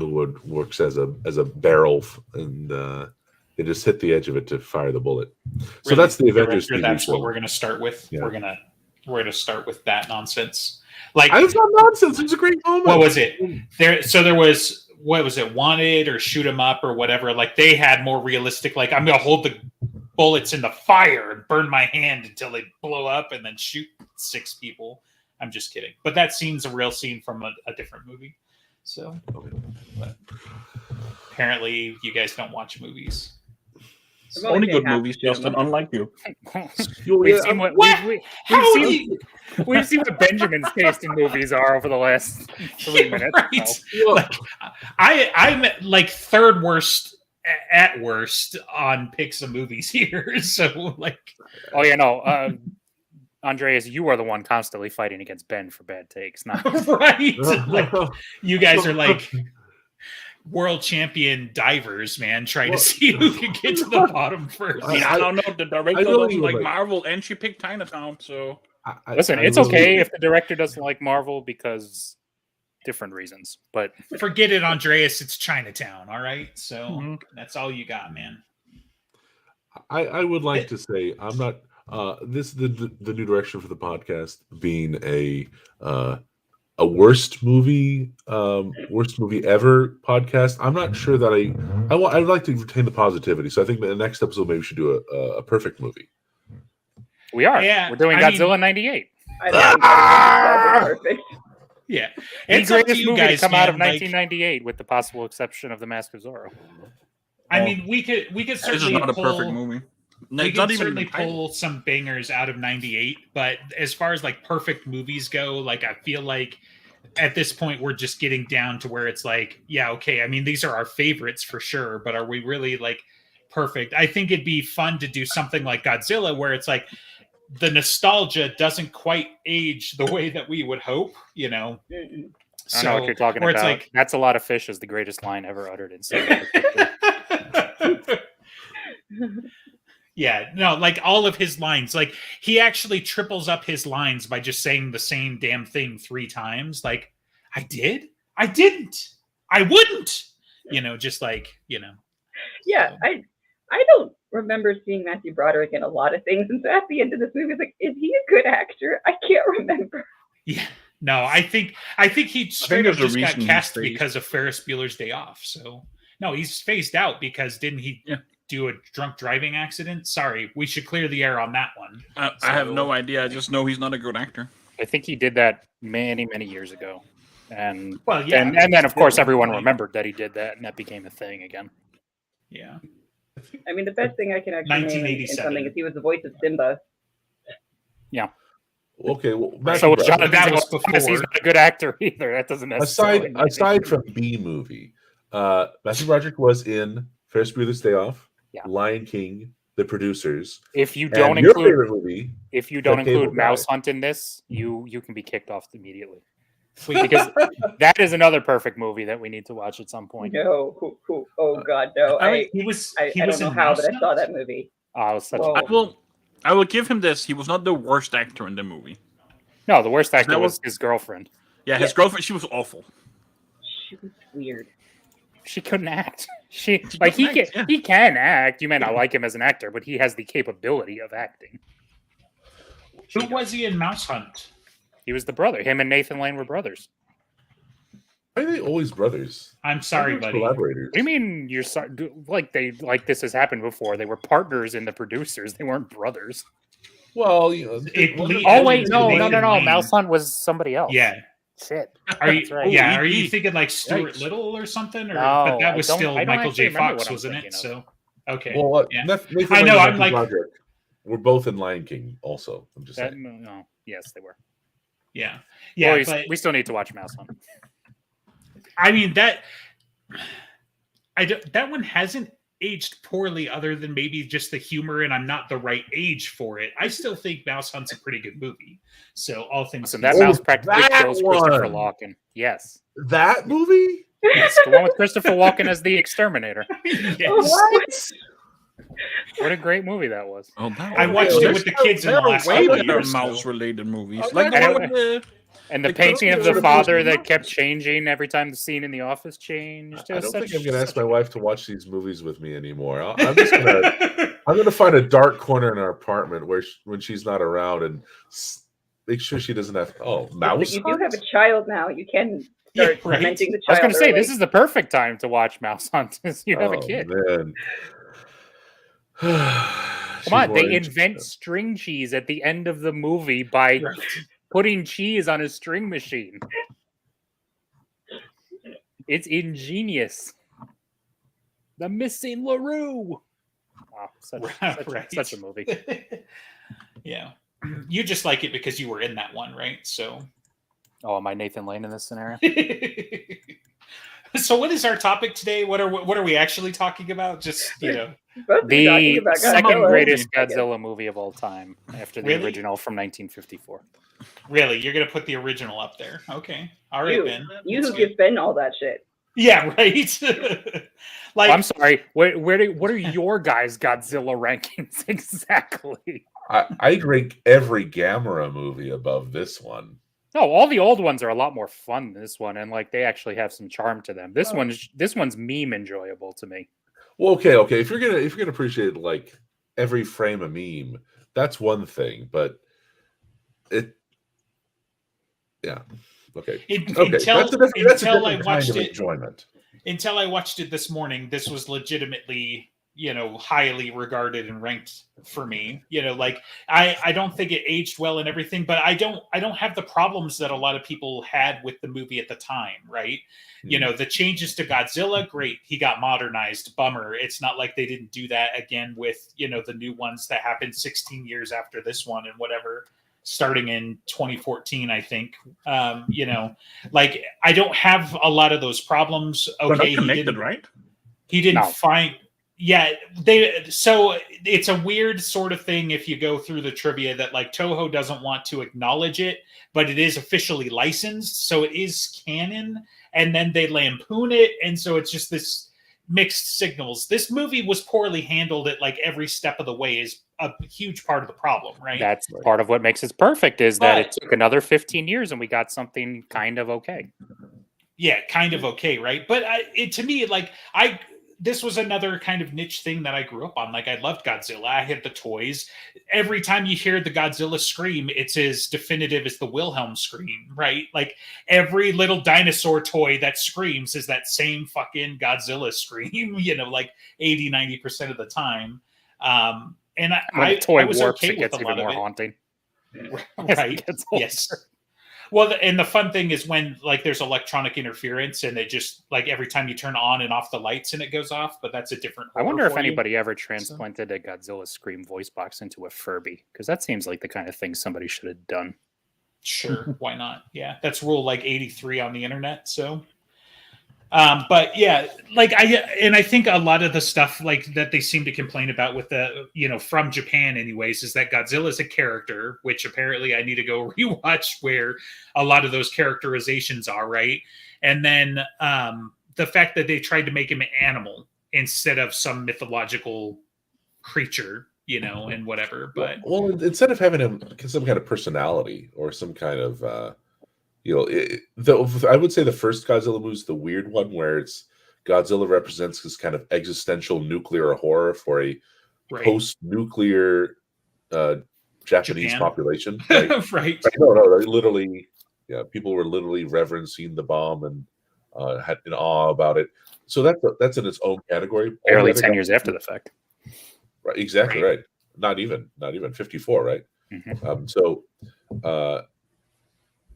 the wood works as a barrel, and they just hit the edge of it to fire the bullet. So that's the Avengers TV That's show. what we're going to start with. Yeah. We're gonna start with that nonsense. Like, it's not nonsense. It was a great moment. What was it? There was, what was it? Wanted or Shoot 'em Up or whatever. Like, they had more realistic. Like, I'm gonna hold the bullets in the fire and burn my hand until they blow up, and then shoot 6 people. I'm just kidding. But that scene's a real scene from a different movie. So, but apparently, you guys don't watch movies. Only good movies, Justin, unlike you. We've seen what Benjamin's taste in movies are over the last 3 minutes. Right. So. Like, I'm like third worst at worst on picks of movies here. So, like, oh yeah, no, Andreas, you are the one constantly fighting against Ben for bad takes, not right. Like, you guys are like world champion divers, man, trying to see who can get to the bottom first. I don't know. The director doesn't like Marvel, and she picked Chinatown. So listen, it's okay if the director doesn't like Marvel because different reasons. But forget it, Andreas. It's Chinatown. All right, so that's all you got, man. I would like to say I'm not. This the new direction for the podcast being a worst movie ever podcast. I'm not sure that I'd like to retain the positivity. So I think the next episode maybe we should do a perfect movie. We are. Yeah, we're doing Godzilla '98. Perfect. Yeah, it's the greatest movie to come out of 1998, with the possible exception of The Mask of Zorro. I mean, we could certainly this is not a perfect movie. No, we can certainly pull some bangers out of '98, but as far as like perfect movies go, like I feel like at this point we're just getting down to where it's like, yeah, okay. I mean, these are our favorites for sure, but are we really like perfect? I think it'd be fun to do something like Godzilla, where it's like the nostalgia doesn't quite age the way that we would hope, you know. So, I know what you're talking about. It's like, that's a lot of fish is the greatest line ever uttered in cinema. Yeah, no, like all of his lines, like he actually triples up his lines by just saying the same damn thing 3 times. Like, I did, I didn't, I wouldn't, you know, just like, you know. Yeah, I don't remember seeing Matthew Broderick in a lot of things, and so at the end of this movie, it's like, is he a good actor? I can't remember. Yeah, no, I think he straight up just got cast because of Ferris Bueller's Day Off. So no, he's phased out because didn't he? Yeah. Do a drunk driving accident? Sorry, we should clear the air on that one. I have no idea. I just know he's not a good actor. I think he did that many years ago, and well, yeah, and then of course everyone remembered that he did that, and that became a thing again. Yeah, I mean the best thing I can actually name in something is he was the voice of Simba. Yeah. Okay, well, so that was before. He's not a good actor either. That doesn't necessarily. Aside from B movie, Matthew Broderick was in Ferris Bueller's Day Off. Yeah. Lion King, The Producers. If you don't include Mouse Hunt in this, you can be kicked off immediately. Because that is another perfect movie that we need to watch at some point. No, oh God, no! I don't know how, but I saw that movie. Oh, it was such I will give him this. He was not the worst actor in the movie. No, the worst actor was his girlfriend. Yeah, his girlfriend. She was awful. She was weird. She couldn't act. He can act. You may not like him as an actor, but he has the capability of acting. Who was he in Mouse Hunt? He was the brother. Him and Nathan Lane were brothers. Why are they always brothers? I'm sorry, buddy. Collaborators. What do you mean you're sorry? Like this has happened before. They were partners in The Producers. They weren't brothers. Well, you know. No. Mouse Hunt was somebody else. Yeah. Shit. Are you? Right. Yeah. Are you thinking like Stuart Little or something? Or but that was still Michael J. Fox, wasn't it? So okay. Well, yeah. I know. I'm like, we're both in Lion King. Also, I'm just saying. No. Yes, they were. Yeah. Well, we still need to watch Mouse Hunt. I mean that one hasn't aged poorly, other than maybe just the humor, and I'm not the right age for it. I still think Mouse Hunt's a pretty good movie. So all things. That mouse practically kills Christopher Walken. Yes. That movie. Yes, the one with Christopher Walken as the exterminator. Yes. What a great movie that was. I watched it with the kids in the last couple years. Mouse-related movies, like the one with And the Like, painting of sort the of father goes- that kept changing every time the scene in the office changed. I don't think I'm going to ask such my wife to watch these movies with me anymore. I'm just going to. I'm going to find a dark corner in our apartment where when she's not around and make sure she doesn't have. Oh, mouse. But you do have a hunt? child now. You can Yeah, start right. cementing the I was child. going to say, early. this is the perfect time to watch Mouse Hunt. You have a Oh, kid. man. Come on, they invent string cheese at the end of the movie by Right. putting cheese on a string machine. It's ingenious. The Missing LaRue. Wow, such a movie. Yeah. You just like it because you were in that one, right? So. Oh, am I Nathan Lane in this scenario? So what is our topic today? What are we actually talking about? Just, the Godzilla, second greatest Godzilla movie of all time after the Really? original from 1954. Really? You're going to put the original up there? Okay. All right, Ben. You who give Ben all that shit. Yeah, right. Like, I'm sorry. What are your guys' Godzilla rankings exactly? I rank every Gamera movie above this one. No, all the old ones are a lot more fun than this one, and like they actually have some charm to them. This one's meme enjoyable to me. Well, okay. If you're gonna appreciate like every frame a meme, that's one thing. But yeah, okay. Until I watched it, enjoyment. Until I watched it this morning, this was legitimately, highly regarded and ranked for me. Like I don't think it aged well and everything, but I don't have the problems that a lot of people had with the movie at the time, right? The changes to Godzilla, great. He got modernized. Bummer. It's not like they didn't do that again with, the new ones that happened 16 years after this one and whatever, starting in 2014, I think. Like I don't have a lot of those problems. Okay, he didn't find. Yeah, so it's a weird sort of thing if you go through the trivia that like Toho doesn't want to acknowledge it, but it is officially licensed, so it is canon, and then they lampoon it, and so it's just this mixed signals. This movie was poorly handled at like every step of the way is a huge part of the problem, right? That's part of what makes it perfect is that it took another 15 years and we got something kind of okay. Yeah, kind of okay, right? But to me, like this was another kind of niche thing that I grew up on. Like I loved Godzilla. I had the toys. Every time you hear the Godzilla scream, it's as definitive as the Wilhelm scream, right? Like every little dinosaur toy that screams is that same fucking Godzilla scream, like 80, 90% of the time. And I was okay with a lot of it. Haunting. Right. Yes. Well, and the fun thing is when like there's electronic interference and it just like every time you turn on and off the lights and it goes off, but that's a different. I wonder if anybody ever transplanted a Godzilla Scream voice box into a Furby, because that seems like the kind of thing somebody should have done. Sure, why not? Yeah, that's rule like 83 on the internet. So, but yeah, like I think a lot of the stuff like that they seem to complain about with the from Japan anyways is that Godzilla is a character, which apparently I need to go rewatch where a lot of those characterizations are, right? And then the fact that they tried to make him an animal instead of some mythological creature, and whatever. But well, instead of having him some kind of personality or some kind of I would say the first Godzilla movie is the weird one where it's Godzilla represents this kind of existential nuclear horror for a post-nuclear Japanese population. Right? Right. No, literally, yeah, people were literally reverencing the bomb and had in awe about it. So that's in its own category. Barely 10 years after the fact. Right, exactly right. Not even 54, right? Mm-hmm. So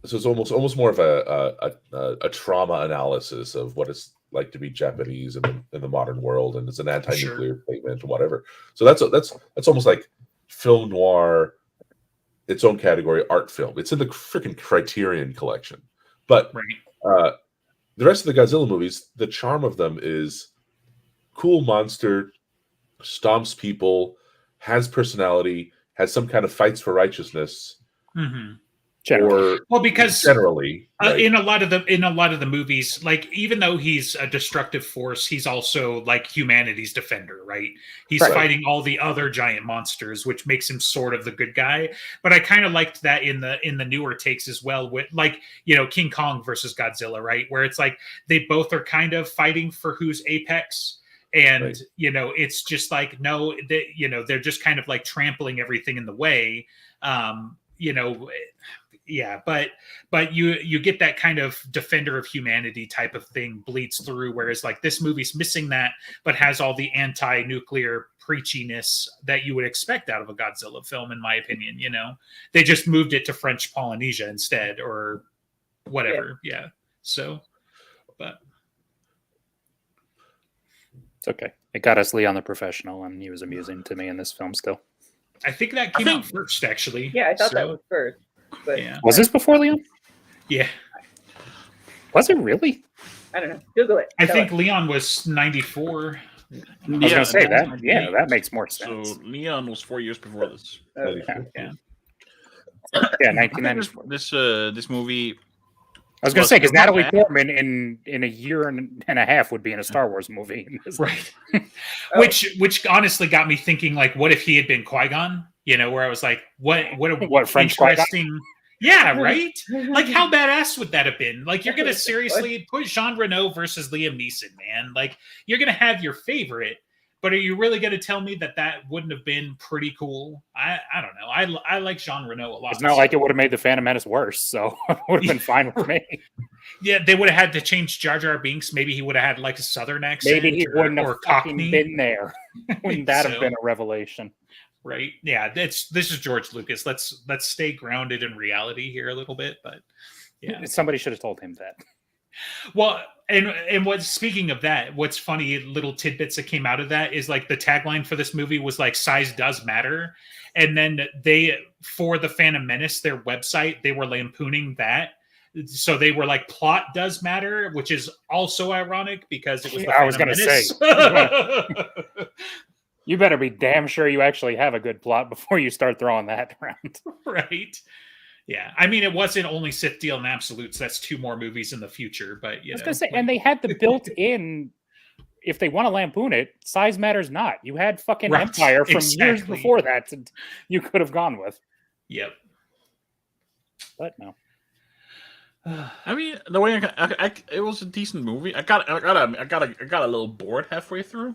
it's almost more of a trauma analysis of what it's like to be Japanese in the modern world, and it's an anti-nuclear statement and whatever. So that's almost like film noir, its own category, art film. It's in the freaking Criterion collection. But the rest of the Godzilla movies, the charm of them is cool monster, stomps people, has personality, has some kind of fights for righteousness. Mm-hmm. or well, because generally right. in a lot of the movies, like even though he's a destructive force, he's also like humanity's defender, right? He's Right. fighting all the other giant monsters, which makes him sort of the good guy. But I kind of liked that in the newer takes as well, with like, you know, King Kong versus Godzilla, right? Where it's like they both are kind of fighting for who's apex. And Right. you know, it's just like no, you know, they're just kind of like trampling everything in the way. You know, yeah, but you get that kind of defender of humanity type of thing bleeds through, whereas like this movie's missing that, but has all the anti-nuclear preachiness that you would expect out of a Godzilla film, in my opinion. You know, they just moved it to French Polynesia instead, or whatever. Yeah. So, but it's okay. It got us Leon the Professional, and he was amusing to me in this film still. I think that came out first, actually. Yeah, I thought that was first. But yeah. Was this before Leon? Yeah. Was it really? I don't know. Google it. I think Leon was 94. I was gonna say that. Yeah, that makes more sense. So Leon was 4 years before this. Yeah. Yeah, 1994. This movie. I was gonna say because Natalie Portman in a year and a half would be in a Star Wars movie, right? Which honestly got me thinking, like, what if he had been Qui-Gon? You know, where I was like, what French interesting. Qui-Gon? Yeah, right. Like, how badass would that have been? Like, you're gonna seriously put Jean Reno versus Liam Neeson, man. Like, you're gonna have your favorite, but are you really gonna tell me that wouldn't have been pretty cool? I don't know. I like Jean Reno a lot. It's not like it would have made the Phantom Menace worse, so it would have been fine with me. Yeah, they would have had to change Jar Jar Binks. Maybe he would have had like a Southern accent. Maybe he wouldn't have Cockney been there. Wouldn't that have been a revelation? Right? Yeah, this is George Lucas. Let's stay grounded in reality here a little bit, but yeah, somebody should have told him that. Well, and what, speaking of that, what's funny little tidbits that came out of that is like the tagline for this movie was like size does matter, and then they, for the Phantom Menace, their website, they were lampooning that. So they were like, plot does matter, which is also ironic because it was the Phantom I was going to say. You better be damn sure you actually have a good plot before you start throwing that around. Right. Yeah. I mean, it wasn't only Sith Deal and Absolutes. That's 2 more movies in the future. But, you know. I was going to say, and they had the built in, if they want to lampoon it, size matters not. You had fucking right. Empire from years before that you could have gone with. Yep. But no. I mean, the way it was a decent movie. I got a little bored halfway through.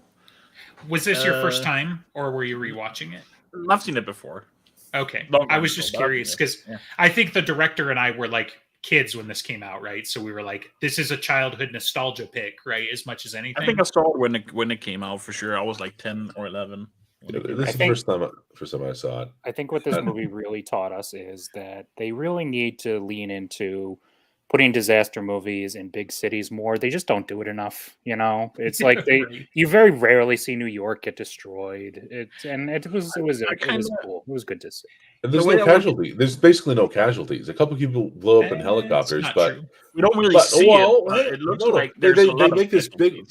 Was this your first time, or were you rewatching it? I've seen it before. Okay, I was just curious because I think the director and I were like kids when this came out, right? So we were like, "This is a childhood nostalgia pick, right?" As much as anything. I think I saw it when it came out for sure. I was like 10 or 11. Yeah, this is the first time I saw it. I think what this movie really taught us is that they really need to lean into putting disaster movies in big cities more. They just don't do it enough, you know. It's like you very rarely see New York get destroyed. It was cool. It was good to see. And there's no casualty. There's basically no casualties. A couple people blow up in helicopters, but true. We don't really see it. It looks like they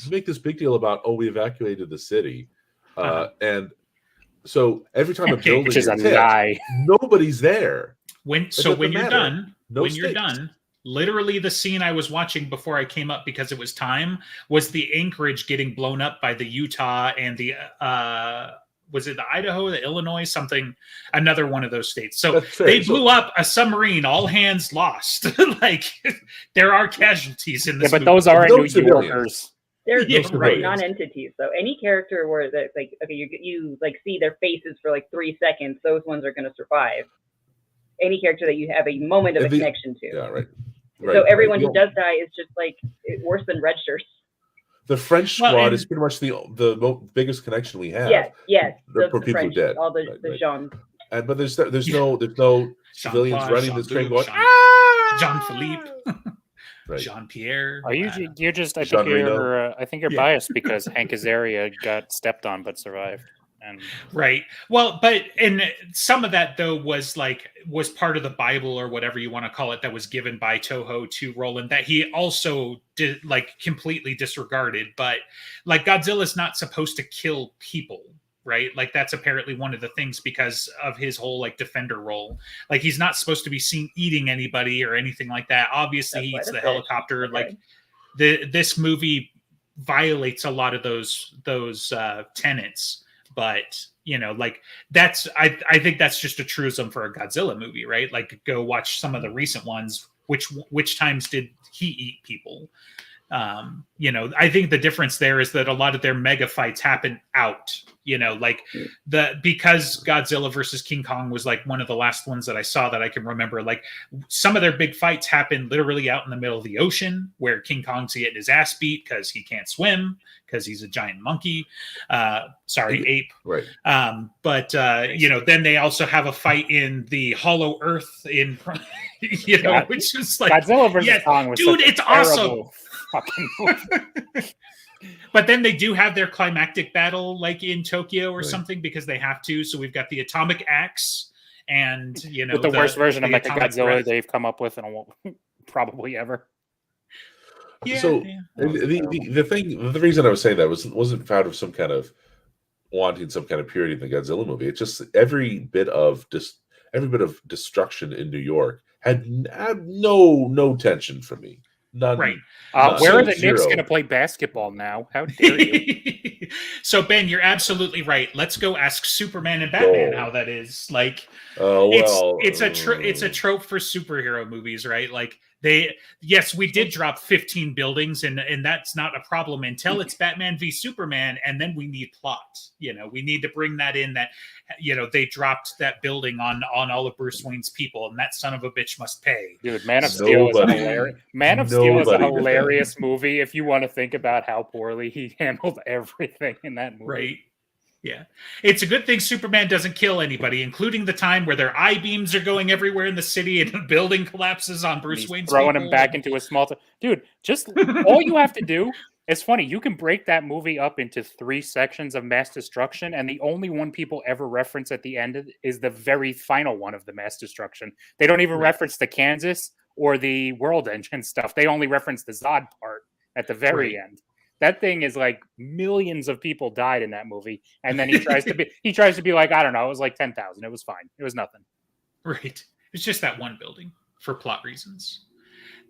make this big deal about we evacuated the city, and so every time a building which is a hit, lie. Nobody's there. When you're done, literally the scene I was watching before I came up because it was time was the Anchorage getting blown up by the Utah and the was it the Idaho, the Illinois, something, another one of those states. So they blew up a submarine, all hands lost. Like there are casualties in this. Yeah, but those aren't New Yorkers. They're non-entities. So any character where that like you like see their faces for like 3 seconds, those ones are going to survive. Any character that you have a moment of a connection to. Yeah, right. So everyone who does die is just like worse than red shirts. The French squad is pretty much the biggest connection we have. Yes. For people French, dead. all the Jean. But there's no civilians running this train going. Jean Philippe. Right. Jean Pierre. Are you're just? I think you're biased because Hank Azaria got stepped on but survived. Right. Well, and some of that though was part of the Bible or whatever you want to call it that was given by Toho to Roland that he also did completely disregarded. But like Godzilla's not supposed to kill people, right? Like that's apparently one of the things because of his whole like defender role. Like he's not supposed to be seen eating anybody or anything like that. Obviously, he eats the helicopter. Okay. Like this movie violates a lot of those tenets, but like that's I think that's just a truism for a Godzilla movie, right? Like go watch some of the recent ones. Which times did he eat people? I think the difference there is that a lot of their mega fights happen out, like because Godzilla versus King Kong was like one of the last ones that I saw that I can remember. Like some of their big fights happen literally out in the middle of the ocean where King Kong's getting his ass beat because he can't swim because he's a giant monkey. Ape. Right. But then they also have a fight in the Hollow Earth in, which is like Godzilla versus Kong was dude, it's awesome. Fucking movie. But then they do have their climactic battle like in Tokyo or something because they have to. So we've got the atomic axe and with the worst version of Mechagodzilla they've come up with in probably ever. Yeah. So the reason I was saying that wasn't out of some kind of wanting some kind of purity in the Godzilla movie. It's just every bit of destruction in New York had no tension for me. None. Right. Where are the Knicks going to play basketball now? How dare you? So Ben, you're absolutely right. Let's go ask Superman and Batman how that is. Like, it's a trope for superhero movies, right? Like we did drop 15 buildings, and that's not a problem until it's Batman v Superman, and then we need plot. We need to bring that in. That they dropped that building on all of Bruce Wayne's people, and that son of a bitch must pay. Dude, Man of Steel is hilarious. Man of Steel is a hilarious movie if you want to think about how poorly he handled everything in that movie. Right. Yeah. It's a good thing Superman doesn't kill anybody, including the time where their I-beams are going everywhere in the city and a building collapses on Bruce Wayne's throwing people. him back into a small dude, just all you have to do. It's funny, you can break that movie up into 3 sections of mass destruction, and the only one people ever reference at the end is the very final one of the mass destruction. They don't even reference the Kansas or the World Engine stuff. They only reference the Zod part at the very end. That thing is like millions of people died in that movie, and then he tries to be like, I don't know, it was like 10,000. It was fine. It was nothing. Right. It's just that one building for plot reasons.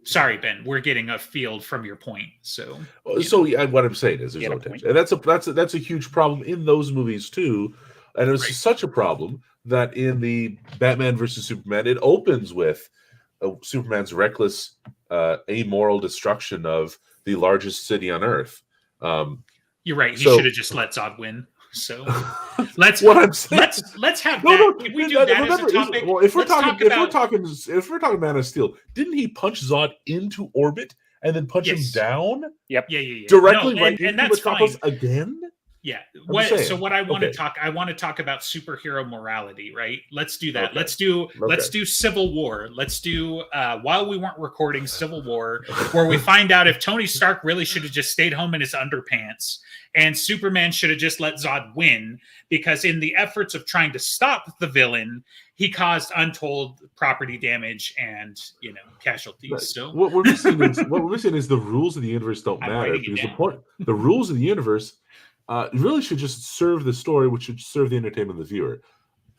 Sorry, Ben, we're getting a field from your point. So what I'm saying is there's no tension, and that's a huge problem in those movies too. And it was such a problem that in the Batman versus Superman, it opens with Superman's reckless, amoral destruction of the largest city on Earth. You're right. He should have just let Zod win. So let's what I'm saying. Let's have that. Can we do that as a topic? Well, if we're talking Man of Steel, didn't he punch Zod into orbit and then punch him down? Yep. Yeah. Directly and that's fine. Again. Yeah. What I want to talk about superhero morality, right? Let's do that. Okay. Let's do Civil War. Let's do while we weren't recording Civil War, where we find out if Tony Stark really should have just stayed home in his underpants, and Superman should have just let Zod win, because in the efforts of trying to stop the villain, he caused untold property damage and casualties. Right. So what we're missing is the rules of the universe don't matter, because the rules of the universe really should just serve the story, which should serve the entertainment of the viewer.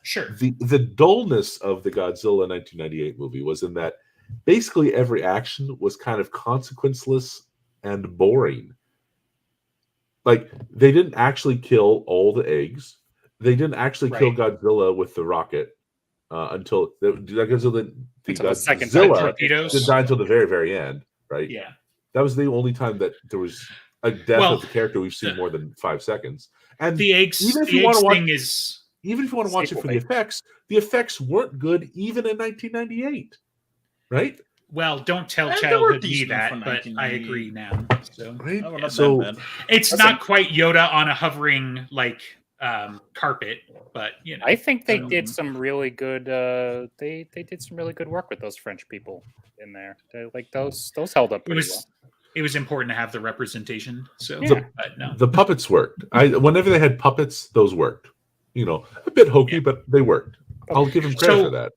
Sure. The dullness of the Godzilla 1998 movie was in that basically every action was kind of consequenceless and boring. Like, they didn't actually kill all the eggs. They didn't actually kill Godzilla with the rocket until Godzilla did die until the very, very end, right? Yeah. That was the only time that there was a death of the character we've seen more than 5 seconds. And the eggs, even if you want to watch it for the effects weren't good even in 1998, right? Well, don't tell childhood me that, but I agree now. So, it's not quite Yoda on a hovering carpet, but I think they did some really good. They did some really good work with those French people in there. Those held up pretty well. It was important to have the representation. So the puppets worked. Whenever they had puppets, those worked. A bit hokey, but they worked. I'll give them credit for that.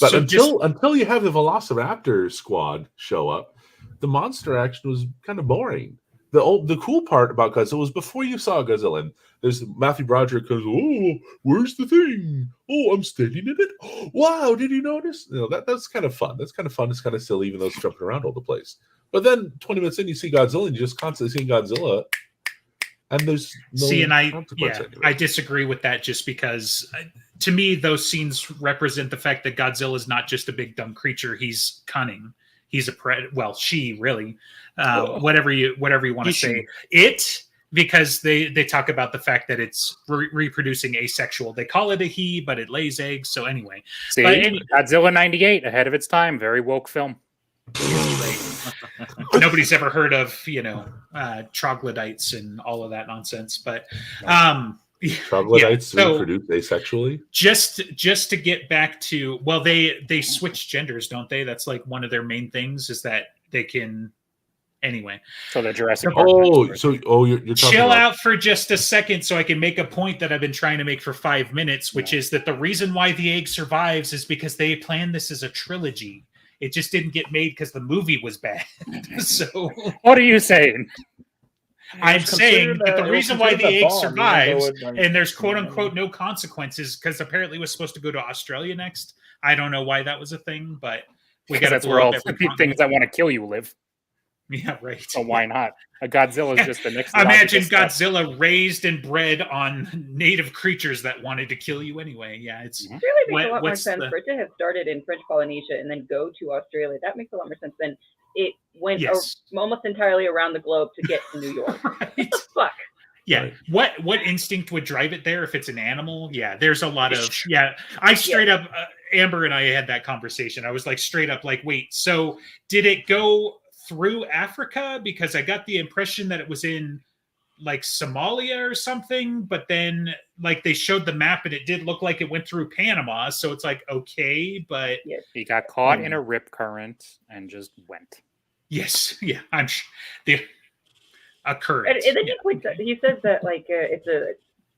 But until you have the Velociraptor squad show up, the monster action was kind of boring. the cool part about Godzilla was before you saw Godzilla. And there's Matthew Broderick goes, "Oh, where's the thing? Oh, I'm standing in it. Wow, did you notice?" That's kind of fun. That's kind of fun. It's kind of silly, even though it's jumping around all the place. But then 20 minutes in, you see Godzilla, and you're just constantly seeing Godzilla, and there's no consequence anyway. I disagree with that just because to me those scenes represent the fact that Godzilla is not just a big dumb creature. He's cunning. He's a she really, whatever you want to say. It, because they talk about the fact that it's reproducing asexual. They call it a he, but it lays eggs. So anyway, Godzilla 98, ahead of its time, very woke film. Nobody's ever heard of troglodytes and all of that nonsense, but troglodytes reproduce asexually. Just to get back to, well, they switch genders, don't they? That's like one of their main things is that they can. Anyway, so the Jurassic Park. You're talking chill out for just a second, so I can make a point that I've been trying to make for 5 minutes, which is that the reason why the egg survives is because they planned this as a trilogy. It just didn't get made because the movie was bad. So, what are you saying? I'm saying that the reason why the egg survives and there's quote unquote no consequences because apparently it was supposed to go to Australia next. I don't know why that was a thing, but that's where all the things that want to kill you live. Yeah, right. So why not? A Godzilla is just the next. Imagine Godzilla raised and bred on native creatures that wanted to kill you anyway. Yeah, it's really makes a lot more sense for it to have started in French Polynesia and then go to Australia. That makes a lot more sense than it went almost entirely around the globe to get to New York. Right. What the fuck? Yeah. What instinct would drive it there if it's an animal? Yeah, there's a lot of I straight up Amber and I had that conversation. I was like straight up like, wait, so did it go through Africa? Because I got the impression that it was in like Somalia or something, but then like they showed the map and it did look like it went through Panama. So it's like, okay, but he got caught in a rip current and just went. Yes. Yeah. I'm the current. And then he says that like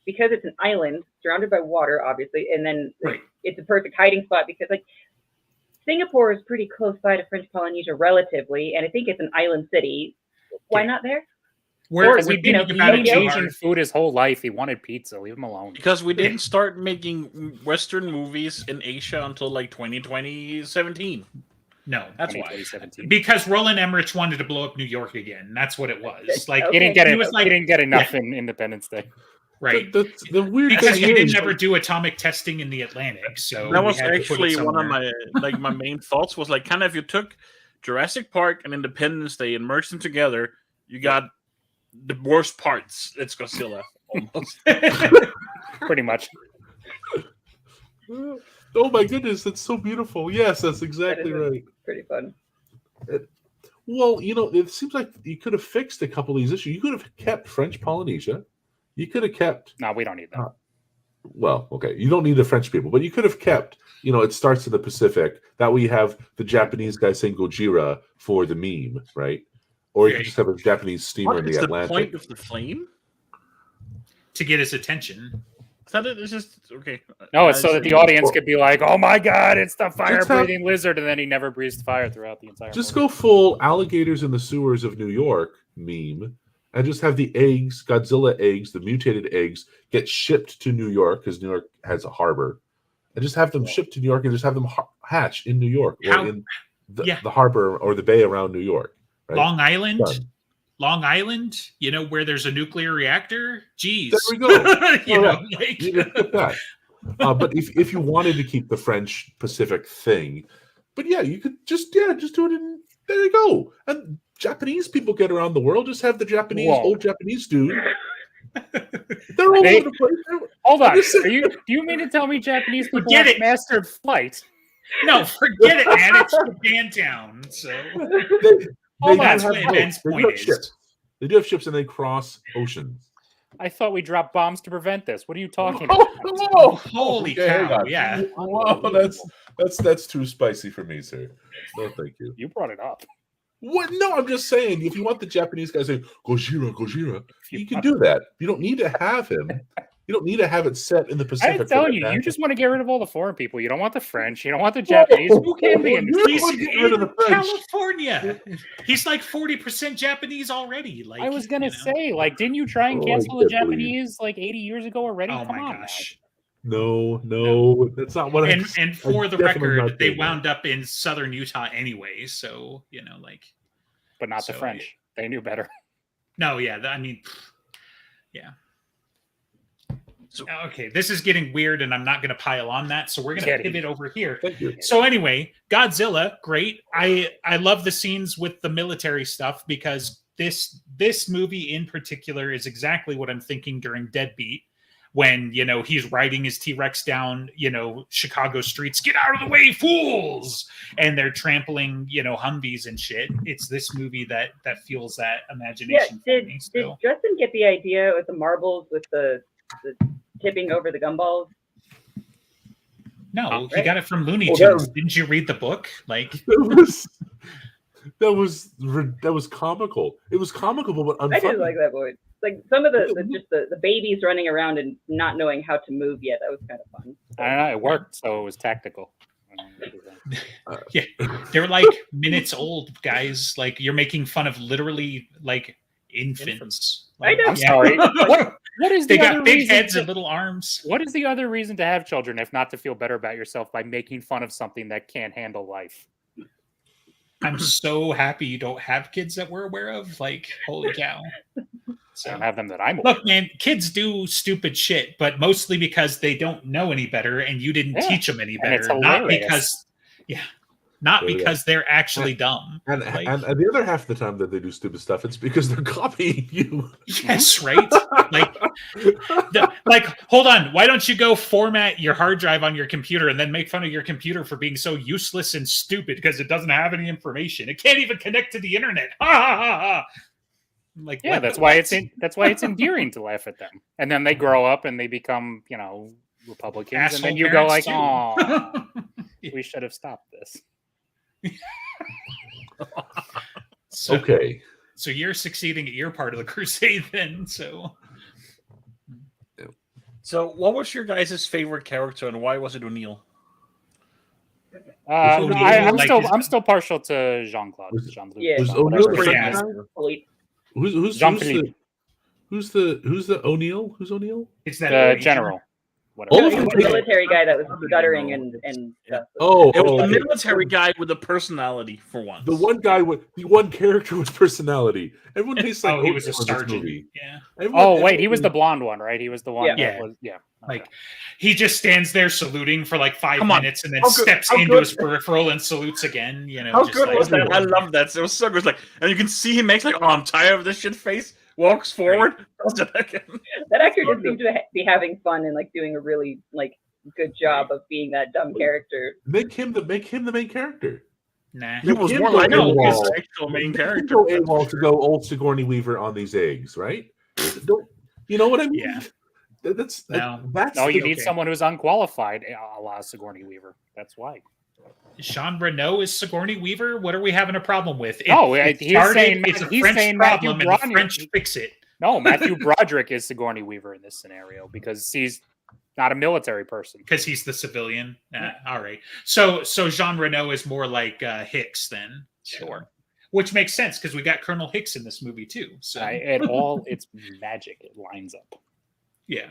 because it's an island surrounded by water, obviously, and then it's a perfect hiding spot because like Singapore is pretty close by to French Polynesia relatively, and I think it's an island city. Why not there? Because we've been eating Asian food his whole life. He wanted pizza. Leave him alone. Because we didn't start making Western movies in Asia until like 2017. No, that's why. Because Roland Emmerich wanted to blow up New York again. That's what it was. Like he didn't get enough in Independence Day. Right. The weird because you didn't ever do atomic testing in the Atlantic. So that was actually one of my main thoughts was like kind of if you took Jurassic Park and Independence Day and merged them together, you got the worst parts. It's Godzilla almost. Pretty much. Oh my goodness, that's so beautiful. Yes, that's exactly right. Pretty fun. Well, it seems like you could have fixed a couple of these issues. You could have kept French Polynesia. You could have kept... No, we don't need that. Well, okay. You don't need the French people, but you could have kept, it starts in the Pacific. That way you have the Japanese guy saying Gojira for the meme, right? Or you could just have a Japanese steamer in the Atlantic. What is the point of the flame? To get his attention. Is that it? It's just, okay. No, it's so that the audience could be like, oh my god, it's the fire-breathing lizard, and then he never breathes fire throughout the entire movie. Go full alligators in the sewers of New York meme. And just have the eggs, Godzilla eggs, the mutated eggs, get shipped to New York because New York has a harbor, and just have them shipped to New York and just have them hatch in New York or in the harbor or the bay around New York. Right? Long Island, where there's a nuclear reactor. Jeez, there we go. But if you wanted to keep the French Pacific thing, but you could just do it in. There you go. And Japanese people get around the world. Just have the old Japanese dude. They're all over the place. Hold on. Do you mean to tell me Japanese people have mastered flight? No, forget it, man. It's Japantown. So that's what Ben's point is. They do have ships and they cross oceans. I thought we dropped bombs to prevent this. What are you talking about? Holy cow! Yeah. Whoa, that's too spicy for me, sir. No, thank you. You brought it up. What? No, I'm just saying. If you want the Japanese guy saying Gojira, you can do that. You don't need to have him. You don't need to have it set in the Pacific. I'm telling you, you just want to get rid of all the foreign people. You don't want the French. You don't want the Japanese. Who can be in You He's want to get rid of the in French. California. He's like 40% Japanese already. Like I was gonna you know. say, like, didn't you try and Oh, cancel I the can't believe- Japanese like 80 years ago already? Oh Come my on, gosh. No, that's not what And I. and for the definitely record, not they doing that. wound up in southern Utah anyway. So like but not the So, French. They knew better. no, yeah. I mean, yeah. So- Okay, this is getting weird, and I'm not going to pile on that. So we're going Yeah, to pivot over here. Thank you. So anyway, Godzilla, great. I love the scenes with the military stuff because this movie in particular is exactly what I'm thinking during Deadbeat, when he's riding his T-Rex down Chicago streets. Get out of the way, fools! And they're trampling Humvees and shit. It's this movie that fuels that Yeah, imagination. for did me, did so. Justin get the idea with the marbles with the tipping over the gumballs? No, he Right. got it from Looney Oh, Tunes. that was- Didn't you read the book? Like, That was comical. It was comical, but unfunny. I did like that voice. Like some of the babies running around and not knowing how to move yet. That was kind of fun. I don't know. It worked, so it was tactical. they're like minutes old, guys. Like, you're making fun of literally like infants. I Like, know. I'm sorry. What is They the other got big reason heads to- and little arms. What is the other reason to have children if not to feel better about yourself by making fun of something that can't handle life? I'm so happy you don't have kids that we're aware of. Like, holy cow. I So, don't have them that I'm aware look, man, kids do stupid shit, but mostly because they don't know any better and you didn't Yeah. teach them any And it's better. Not hilarious. because they're actually dumb. And, Like- and the other half of the time that they do stupid stuff, it's because they're copying you. Yes, right? Like, hold on. Why don't you go format your hard drive on your computer and then make fun of your computer for being so useless and stupid because it doesn't have any information? It can't even connect to the internet. Ha ha ha ha. Like, Yeah, what that's the- why it's endearing to laugh at them. And then they grow up and they become, Republicans, Asshole and then you go like, parents, too. "Oh, we should have stopped this." So, Okay. so you're succeeding at your part of the crusade then. So So, what was your guys' favorite character, and why was it O'Neill? O'Neill, I'm still partial to Jean-Claude. Was- Jean-Luc. Yeah. Was Jean- O'Neill whatever the his Yeah. name is. second guy? Police. Who's Jean-Philippe. the O'Neill? Who's O'Neill? it's that The major- general. All Whatever. of He them was the take- military guy that was stuttering and stuff. Oh, It was oh, the okay. military guy with a personality for once. The one character with personality. Everyone tastes like Oh, he was a O'Neill in this sergeant. movie. Yeah. Everyone- Oh wait, he was the blonde one, right? He was the one. Yeah. That was, yeah. Like, he just stands there saluting for like 5 Come on. minutes and then How good- steps how into good- his peripheral and salutes again. How just good like, was that? I love that. It was so good. It's like, and you can see he makes like, "Oh, I'm tired of this shit" face. Walks forward. Does it again. That actor just seems to be having fun and like doing a really good job of being that dumb character. Make him the main character. Nah. He was Him more go like AWOL. his actual main character. Go AWOL to go old Sigourney Weaver on these eggs, right? Don't you know what I mean? Yeah. That's No. No, you the- need someone who's unqualified, a la Sigourney Weaver. That's why. Jean Reno is Sigourney Weaver. What are we having a problem with? No, It he's started- saying- it's a he's French saying Matthew problem, and the Broderick- French fix it. No, Matthew Broderick is Sigourney Weaver in this scenario because he's not a military person. Because he's the civilian. All right. So Jean Reno is more like Hicks then. Sure. Which makes sense because we got Colonel Hicks in this movie too. So It's magic. It lines up. yeah.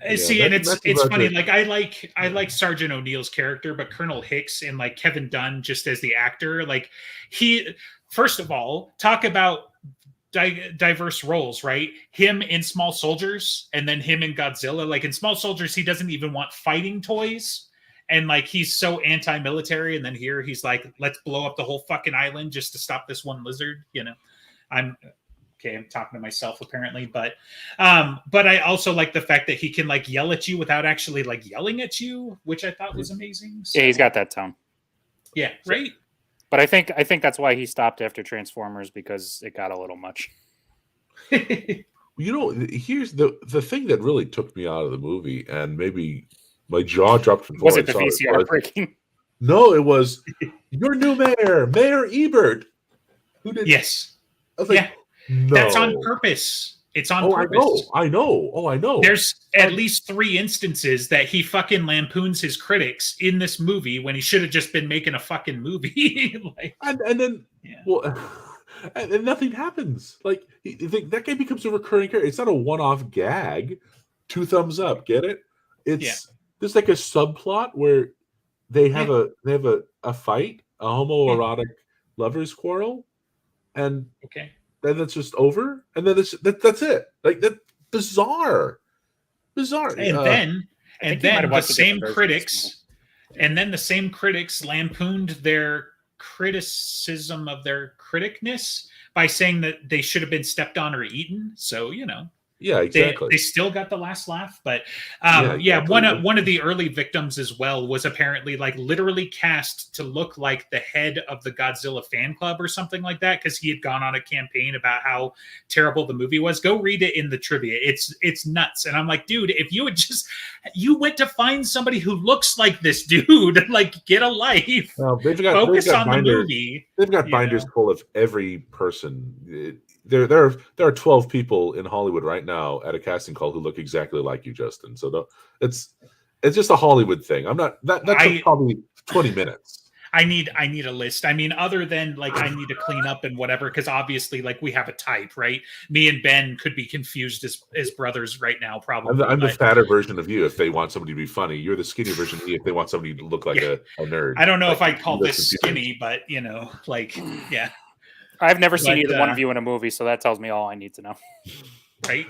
Yeah, See, and that's it's funny. Broderick. Like I like Sergeant O'Neill's character, but Colonel Hicks and like Kevin Dunn just as the actor, like he. First of all, talk about diverse roles, right? Him in Small Soldiers, and then him in Godzilla. Like in Small Soldiers, he doesn't even want fighting toys, and like he's so anti-military. And then here he's like, let's blow up the whole fucking island just to stop this one lizard. I'm talking to myself apparently, but I also like the fact that he can like yell at you without actually like yelling at you, which I thought was amazing. So, Yeah, he's got that tone. yeah, right. But I think that's why he stopped after Transformers because it got a little much. Here's the thing that really took me out of the movie, and maybe my jaw dropped before Was I it the saw VCR was- breaking? No, it was your new Mayor Ebert. Who did? Yes. I was like, Yeah. no. That's on purpose. It's on Oh, purpose. I know. Oh, I know. There's at least 3 instances that he fucking lampoons his critics in this movie when he should have just been making a fucking movie. Like, and then well, and nothing happens. Like that guy becomes a recurring character. It's not a one-off gag. 2 thumbs up. Get it? It's there's like a subplot where they have a fight, a homoerotic lovers quarrel, and then it's just over, and then that's it. Like that bizarre. And then the same critics, lampooned their criticism of their criticness by saying that they should have been stepped on or eaten. So yeah, exactly. They still got the last laugh, but exactly. one of the early victims as well was apparently like literally cast to look like the head of the Godzilla fan club or something like that because he had gone on a campaign about how terrible the movie was. Go read it in the trivia. It's nuts. And I'm like, dude, if you you went to find somebody who looks like this dude, like get a life. Focus on the movie. They've got binders full of every person. There are 12 people in Hollywood right now at a casting call who look exactly like you, Justin. So it's just a Hollywood thing. I'm not that took probably 20 minutes. I need a list. I mean, other than like I need to clean up and whatever, because obviously like we have a type, right? Me and Ben could be confused as brothers right now, probably. I'm the fatter version of you if they want somebody to be funny. You're the skinny version of me if they want somebody to look like a nerd. I don't know if I'd call this skinny, but yeah. I've never seen either one of you in a movie, so that tells me all I need to know. Right.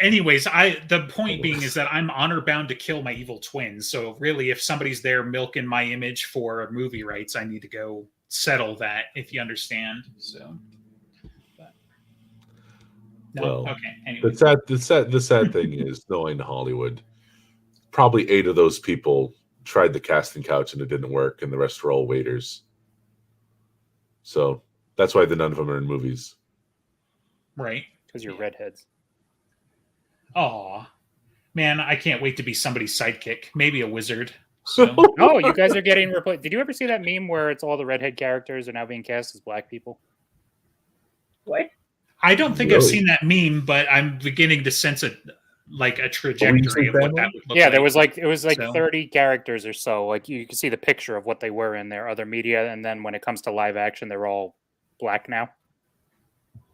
Anyways, the point being is that I'm honor bound to kill my evil twins. So really, if somebody's there milking my image for movie rights, I need to go settle that. If you understand. So. Well, okay. Anyway. The sad thing is, knowing Hollywood, probably 8 of those people tried the casting couch and it didn't work, and the rest were all waiters. So. That's why none of them are in movies. Right. Because you're redheads. Oh, man, I can't wait to be somebody's sidekick. Maybe a wizard. So. Oh, you guys are getting replaced. Did you ever see that meme where it's all the redhead characters are now being cast as black people? What? I don't think I've seen that meme, but I'm beginning to sense a trajectory of what that would look like. It was like 30 characters or so. Like you can see the picture of what they were in their other media, and then when it comes to live action, they're all black now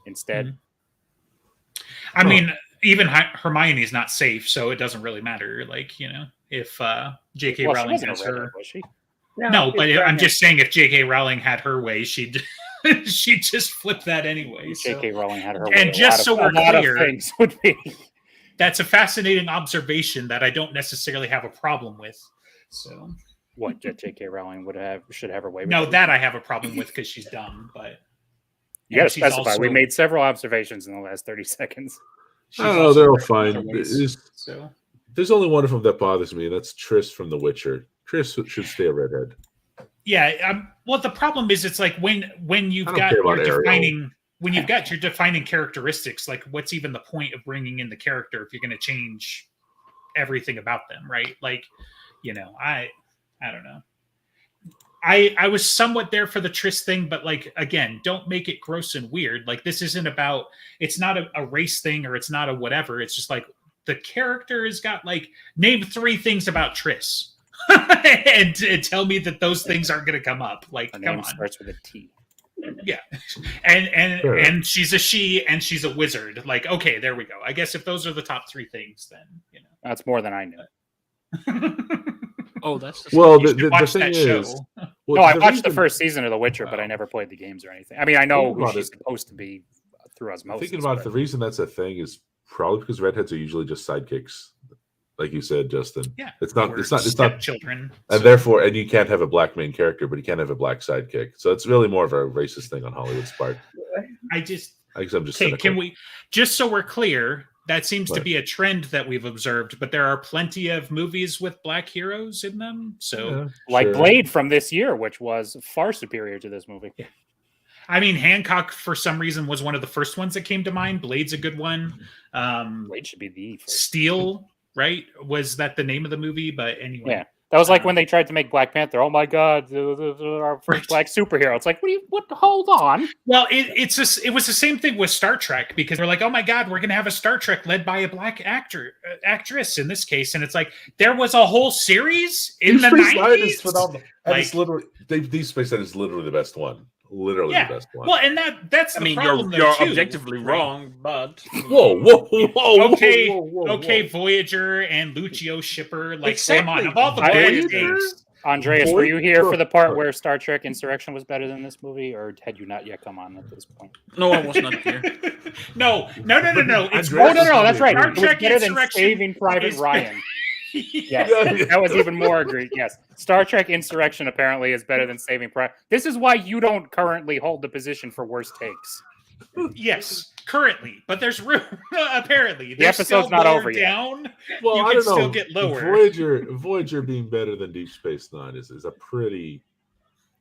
instead. Mm-hmm. I mean, even Hermione's not safe, so it doesn't really matter. Like, if J.K. Rowling has her... Was she? No, but I'm just saying if J.K. Rowling had her way, she'd just flip that anyway. J.K. Rowling had her way. And just so we're clear, things would be... that's a fascinating observation that I don't necessarily have a problem with. So... What, J.K. Rowling should have her way with? No, that I have a problem with because she's dumb, but... You got to specify. We made several observations in the last 30 seconds. I don't know. They're all fine. There's only one of them that bothers me, and that's Triss from The Witcher. Triss should stay a redhead. Yeah. Well, the problem is, it's like when you've got your defining characteristics, like what's even the point of bringing in the character if you're going to change everything about them, right? Like, I don't know. I was somewhat there for the Triss thing, but like, again, don't make it gross and weird. Like, this isn't about, it's not a race thing or it's not a whatever. It's just like the character has got like, name 3 things about Triss and tell me that those things aren't going to come up. Like, come on. Starts with a T. Yeah. And she's a she and she's a wizard. Like, okay, there we go. I guess if those are the top 3 things, then, That's more than I knew. Oh, that's the thing is. Well, I watched the first season of The Witcher, but I never played the games or anything. I mean, I know who she's supposed to be through osmosis. Thinking about it, the reason that's a thing is probably because redheads are usually just sidekicks, like you said, Justin. Yeah, it's not children, and therefore, and you can't have a black main character, but you can't have a black sidekick. So it's really more of a racist thing on Hollywood's part. I guess I'm just cynical. Can we just so we're clear? That seems to be a trend that we've observed, but there are plenty of movies with black heroes in them. So, like Blade from this year, which was far superior to this movie. Yeah. I mean, Hancock for some reason was one of the first ones that came to mind. Blade's a good one. Blade should be the first. Steel, right? Was that the name of the movie? But anyway, yeah, That was like when they tried to make Black Panther. Oh my God, our first black superhero. It's like, what? Hold on. Well, it was the same thing with Star Trek, because we're like, oh my God, we're gonna have a Star Trek led by a black actress in this case, and it's like there was a whole series in the 90s. It's literally Deep Space Nine is literally the best one. Literally the best one. Well, and that's the problem. You're too, objectively wrong, but okay, Voyager and Lucio Shipper, like come on, of all the bad things. Andreas, were you here for the part where Star Trek Insurrection was better than this movie, or had you not yet come on at this point? No, I was not here. No. It's that's right. Star Trek better than Insurrection Saving Private Ryan. Yes, that was even more agreed. Yes, Star Trek Insurrection apparently is better than Saving Private. This is why you don't currently hold the position for worst takes. Yes, currently, but there's room. Apparently, the episode's not over down. yet. Well, you I can don't know. Still get lower. Voyager being better than Deep Space Nine is a pretty.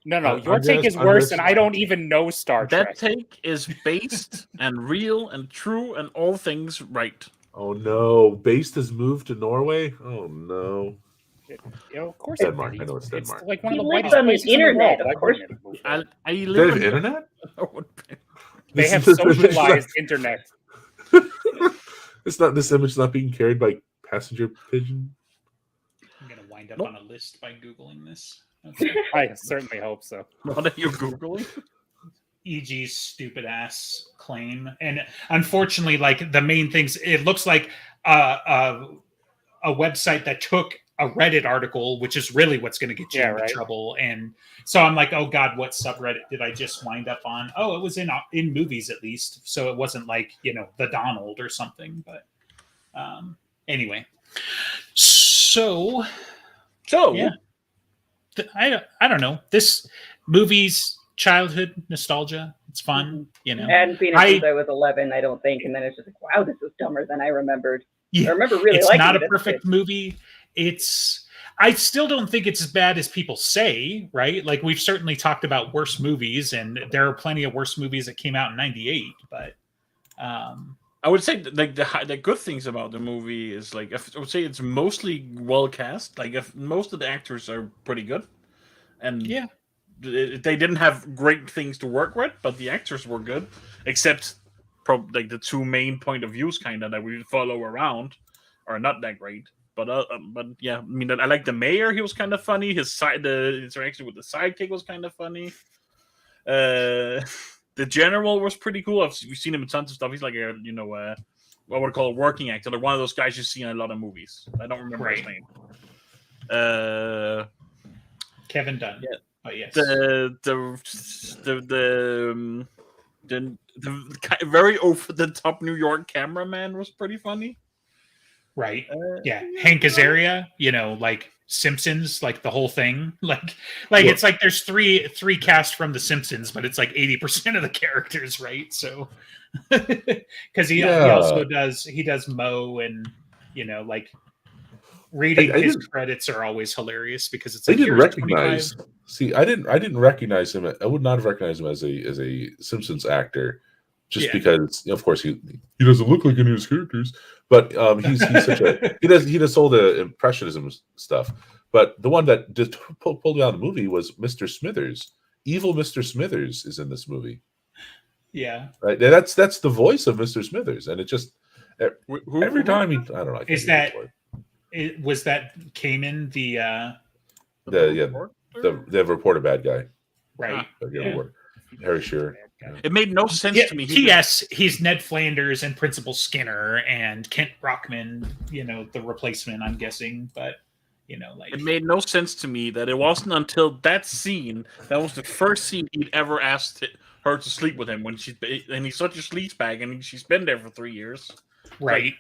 No, your take is worse, and I don't even know Star Trek. That take is based and real and true and all things right. Oh no! Based has moved to Norway. Oh no! Of course, Denmark. I know it's Denmark. It's like one of the lives whitest on the places in internet, the world. of course. I They live have in internet. They have socialized internet. It's not. This image not being carried by passenger pigeon. I'm gonna wind up on a list by googling this. Okay. I certainly hope so. What are you googling? EG's stupid ass claim, and unfortunately, like the main things, it looks like a website that took a Reddit article, which is really what's going to get you into trouble. And so I'm like, oh God, what subreddit did I just wind up on? Oh, it was in movies at least, so it wasn't like the Donald or something. But anyway, so yeah, I don't know, this movie's childhood nostalgia. It's fun, And being since I was 11, I don't think, and then it's just like, wow, this was dumber than I remembered. Yeah, I remember really it's liking not it. a perfect movie. I still don't think it's as bad as people say, right? Like we've certainly talked about worse movies, and there are plenty of worse movies that came out in '98. But I would say like the good things about the movie is like I would say it's mostly well cast. Like if most of the actors are pretty good, and they didn't have great things to work with, but the actors were good, except like the two main point of views kind of that we follow around are not that great. But yeah, I mean, I like the mayor. He was kind of funny. The interaction with the sidekick was kind of funny. The general was pretty cool. We've seen him in tons of stuff. He's like a what would I call a working actor, like one of those guys you see in a lot of movies. I don't remember his name. Kevin Dunn. Yeah. Oh yes. The very over the top New York cameraman was pretty funny. Right. Yeah. Hank Azaria, like Simpsons, like the whole thing. Like it's like there's three cast from the Simpsons, but it's like 80% of the characters, right? So because he also does Moe, and like reading his credits are always hilarious because it's like I didn't recognize. 25. See, I didn't recognize him. I would not have recognized him as a Simpsons actor, just because of course he doesn't look like any of his characters. But he's such a he does all the impressionism stuff. But the one that just pulled me out of the movie was Mr. Smithers. Evil Mr. Smithers is in this movie. Yeah, right. That's the voice of Mr. Smithers, and it just every time I don't know. Was that Cayman the reporter bad guy, right? Harry Shearer. It made no sense to me. Yes, he's Ned Flanders and Principal Skinner and Kent Brockman, the replacement, I'm guessing. But, like... It made no sense to me that it wasn't until that scene, that was the first scene he'd ever asked her to sleep with him, and he's such a sleazebag, and she's been there for 3 years. Right. Like,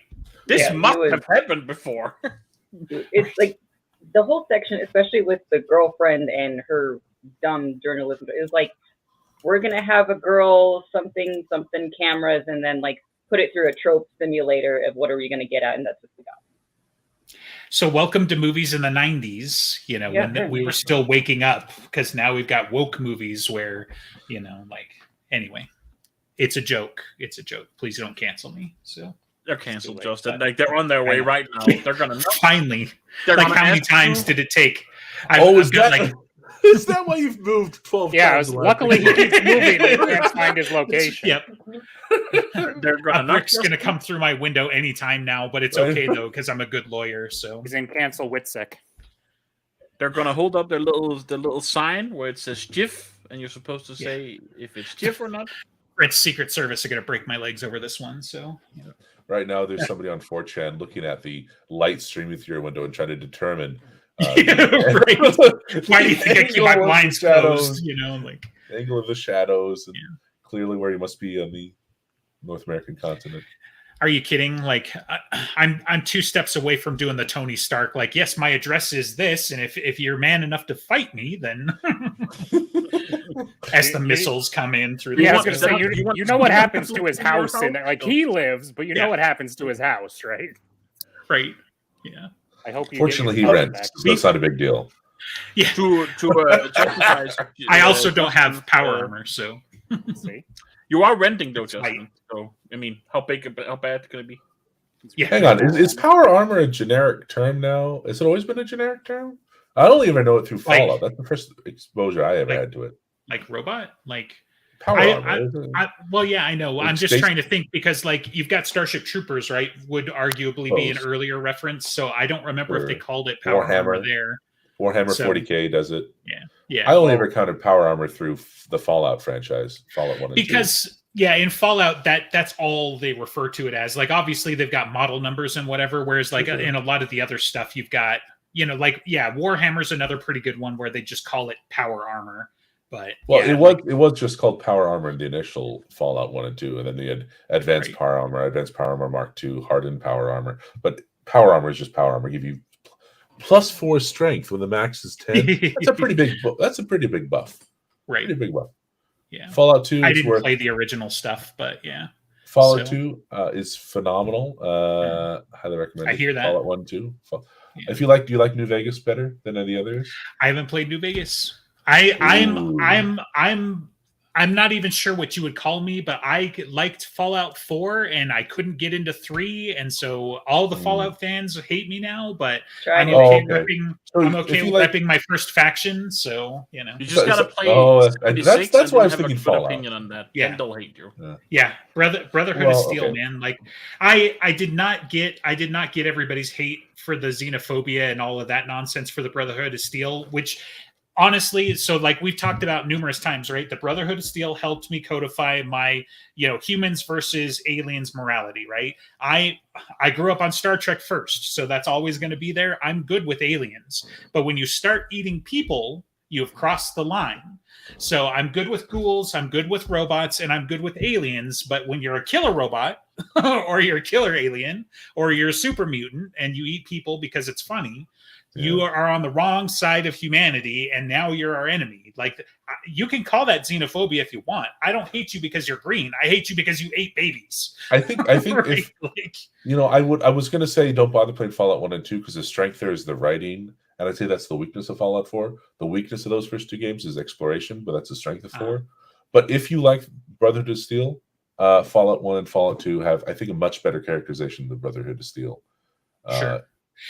this must have happened before. It's like the whole section, especially with the girlfriend and her dumb journalism, it was like, we're going to have a girl, something cameras, and then like put it through a trope simulator of what are we going to get at. And that's what we got. So welcome to movies in the 90s, when we were still waking up, because now we've got woke movies where, anyway, it's a joke. It's a joke. Please don't cancel me. So They're canceled, late, Justin. but- Like they're on their way right now. They're gonna Finally. They're Like, gonna how many ask times you- did it take? Is I've got, that like, is that why you've moved 12 Yeah, times? the last luckily six he months? keeps moving and can't find his location. Yep. They're A gonna knock brick's gonna come through my window anytime now, but it's Right. okay though because I'm a good lawyer. So He's in cancel Whitsick. They're gonna hold up their little sign where it says GIF, and you're supposed to say if it's GIF or not. French Secret Service are gonna break my legs over this one. So Right now, there's somebody on 4chan looking at the light streaming through your window and trying to determine. Right. Why do you think I keep my angle of the blinds shadows, closed? You know, like the angle of the shadows, and Yeah. clearly where you must be on the North American continent. are you kidding? Like I'm 2 steps away from doing the Tony Stark. Like, yes, my address is this, and if you're man enough to fight me, then as the missiles come in through the Yeah, I was window. gonna say you know what happens to his house in there. Like he lives, but you know Yeah. what happens to his house, right? Right. Yeah. I hope you Fortunately, he get your rents, back. so it's not a big deal. Yeah. To justify. I also don't have Justin's, power armor, so See? You are renting though, It's Justin. So I mean, how bad could it be? yeah. Hang on, is power armor a generic term now? Has it always been a generic term? I don't even know it through Like- Fallout. That's the first exposure I ever like- had to it. Like robot, like Power I- armor. isn't it? well, yeah, I know. I'm It's just based- trying to think because, like, you've got Starship Troopers, right? Would arguably be an Close. earlier reference. So I don't remember if they Or called it power armor Warhammer. there. Warhammer so- 40K does it. Yeah, I only ever counted power armor through the Fallout franchise, Fallout 1 and 2. because in Fallout that's all they refer to it as. Like, obviously they've got model numbers and whatever, whereas like Sure. in a lot of the other stuff you've got, like Warhammer's another pretty good one where they just call it power armor. But Well, yeah, it was just called power armor in the initial Fallout 1 and 2, and then they had advanced Right. power armor Mark 2, hardened power armor. But power armor is just power armor. Give you +4 strength when the max is 10. That's a pretty big buff. right. Pretty big buff. Yeah. Fallout 2 I is didn't worth play the original stuff, but yeah. Fallout so- 2 is phenomenal. Highly recommend I it. hear that. Fallout 1 2. Yeah. If do you like New Vegas better than any others? I haven't played New Vegas. Ooh. I'm not even sure what you would call me, but I liked Fallout 4 and I couldn't get into 3, and so all the Fallout fans hate me now. But Try I'm New okay Vegas. repping. So I'm if okay you like- repping my first faction. So You just gotta play. Oh, that's 76 that's and why I was have a thinking good Fallout. opinion on that. Yeah. Then they'll hate you. yeah, Brotherhood Well, of Steel, okay. man. Like I did not get everybody's hate for the xenophobia and all of that nonsense for the Brotherhood of Steel, which honestly, so like we've talked about numerous times, right? The Brotherhood of Steel helped me codify my, humans versus aliens morality, right? I grew up on Star Trek first, so that's always going to be there. I'm good with aliens, but when you start eating people, you've crossed the line. So I'm good with ghouls, I'm good with robots, and I'm good with aliens. But when you're a killer robot, or you're a killer alien, or you're a super mutant, and you eat people because it's funny, you are on the wrong side of humanity, and now you're our enemy. Like, you can call that xenophobia if you want. I don't hate you because you're green. I hate you because you ate babies. I think Right? if Like, I was going to say don't bother playing Fallout 1 and 2 because the strength there is the writing, and I'd say that's the weakness of Fallout 4. The weakness of those first 2 games is exploration, but that's the strength of 4. But if you like Brotherhood of Steel, Fallout 1 and Fallout 2 have, I think, a much better characterization than Brotherhood of Steel. Sure.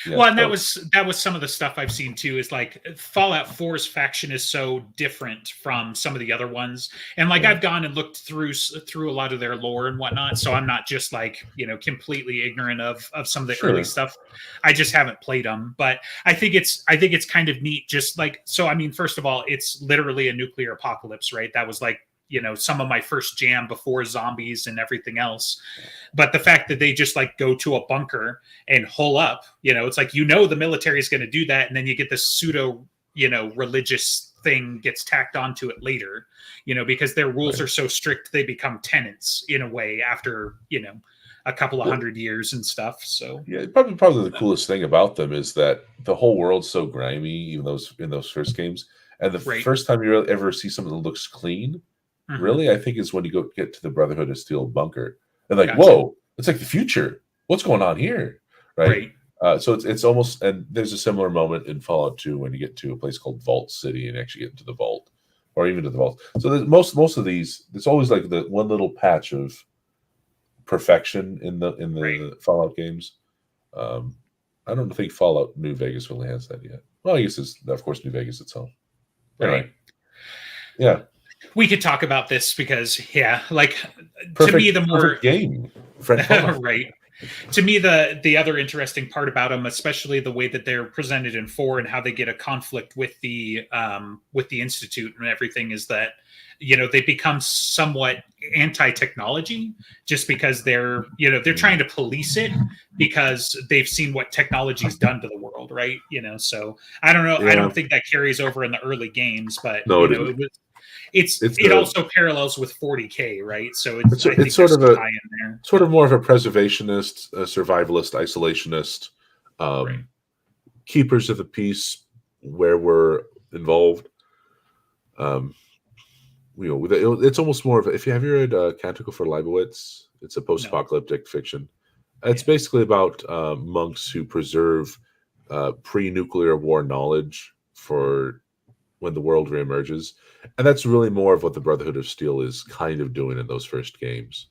Yeah, well, and that so- was some of the stuff I've seen too. Is like Fallout 4's faction is so different from some of the other ones, and like I've gone and looked through a lot of their lore and whatnot. So I'm not just like completely ignorant of some of the early stuff. I just haven't played them, but I think it's kind of neat. Just like so, I mean, first of all, it's literally a nuclear apocalypse, right? That was like some of my first jam before zombies and everything else. But the fact that they just like go to a bunker and hole up, it's like, the military is going to do that. And then you get this pseudo, religious thing gets tacked onto it later, because their rules are so strict, they become tenants in a way after, a couple of 100 years and stuff. So yeah, probably the coolest thing about them is that the whole world's so grimy, even in those first games. And the first time you ever see something that looks clean, really, I think is when you get to the Brotherhood of Steel bunker, and like, whoa, it's like the future. What's going on here, right? So it's almost, and there's a similar moment in Fallout 2 when you get to a place called Vault City and actually get into the vault, or even to the vault. So most of these, it's always like the one little patch of perfection in the Right. Fallout games. I don't think Fallout New Vegas really has that yet. Well, I guess it's, of course, New Vegas itself. Anyway, Right. yeah. We could talk about this because, like Perfect, to me, the more game, right. To me, the other interesting part about them, especially the way that they're presented in 4 and how they get a conflict with the Institute and everything, is that they become somewhat anti-technology just because they're trying to police it because they've seen what technology's done to the world, right? So I don't know. Yeah. I don't think that carries over in the early games, but no, it also parallels with 40K, right? So it's sort of tie in there. Sort of more of a preservationist, survivalist, isolationist, Right. keepers of the peace where we're involved. It's almost more of if you have you read Canticle for Leibowitz, it's a post-apocalyptic fiction. It's basically about monks who preserve pre-nuclear war knowledge for when the world reemerges, and that's really more of what the Brotherhood of Steel is kind of doing in those first games.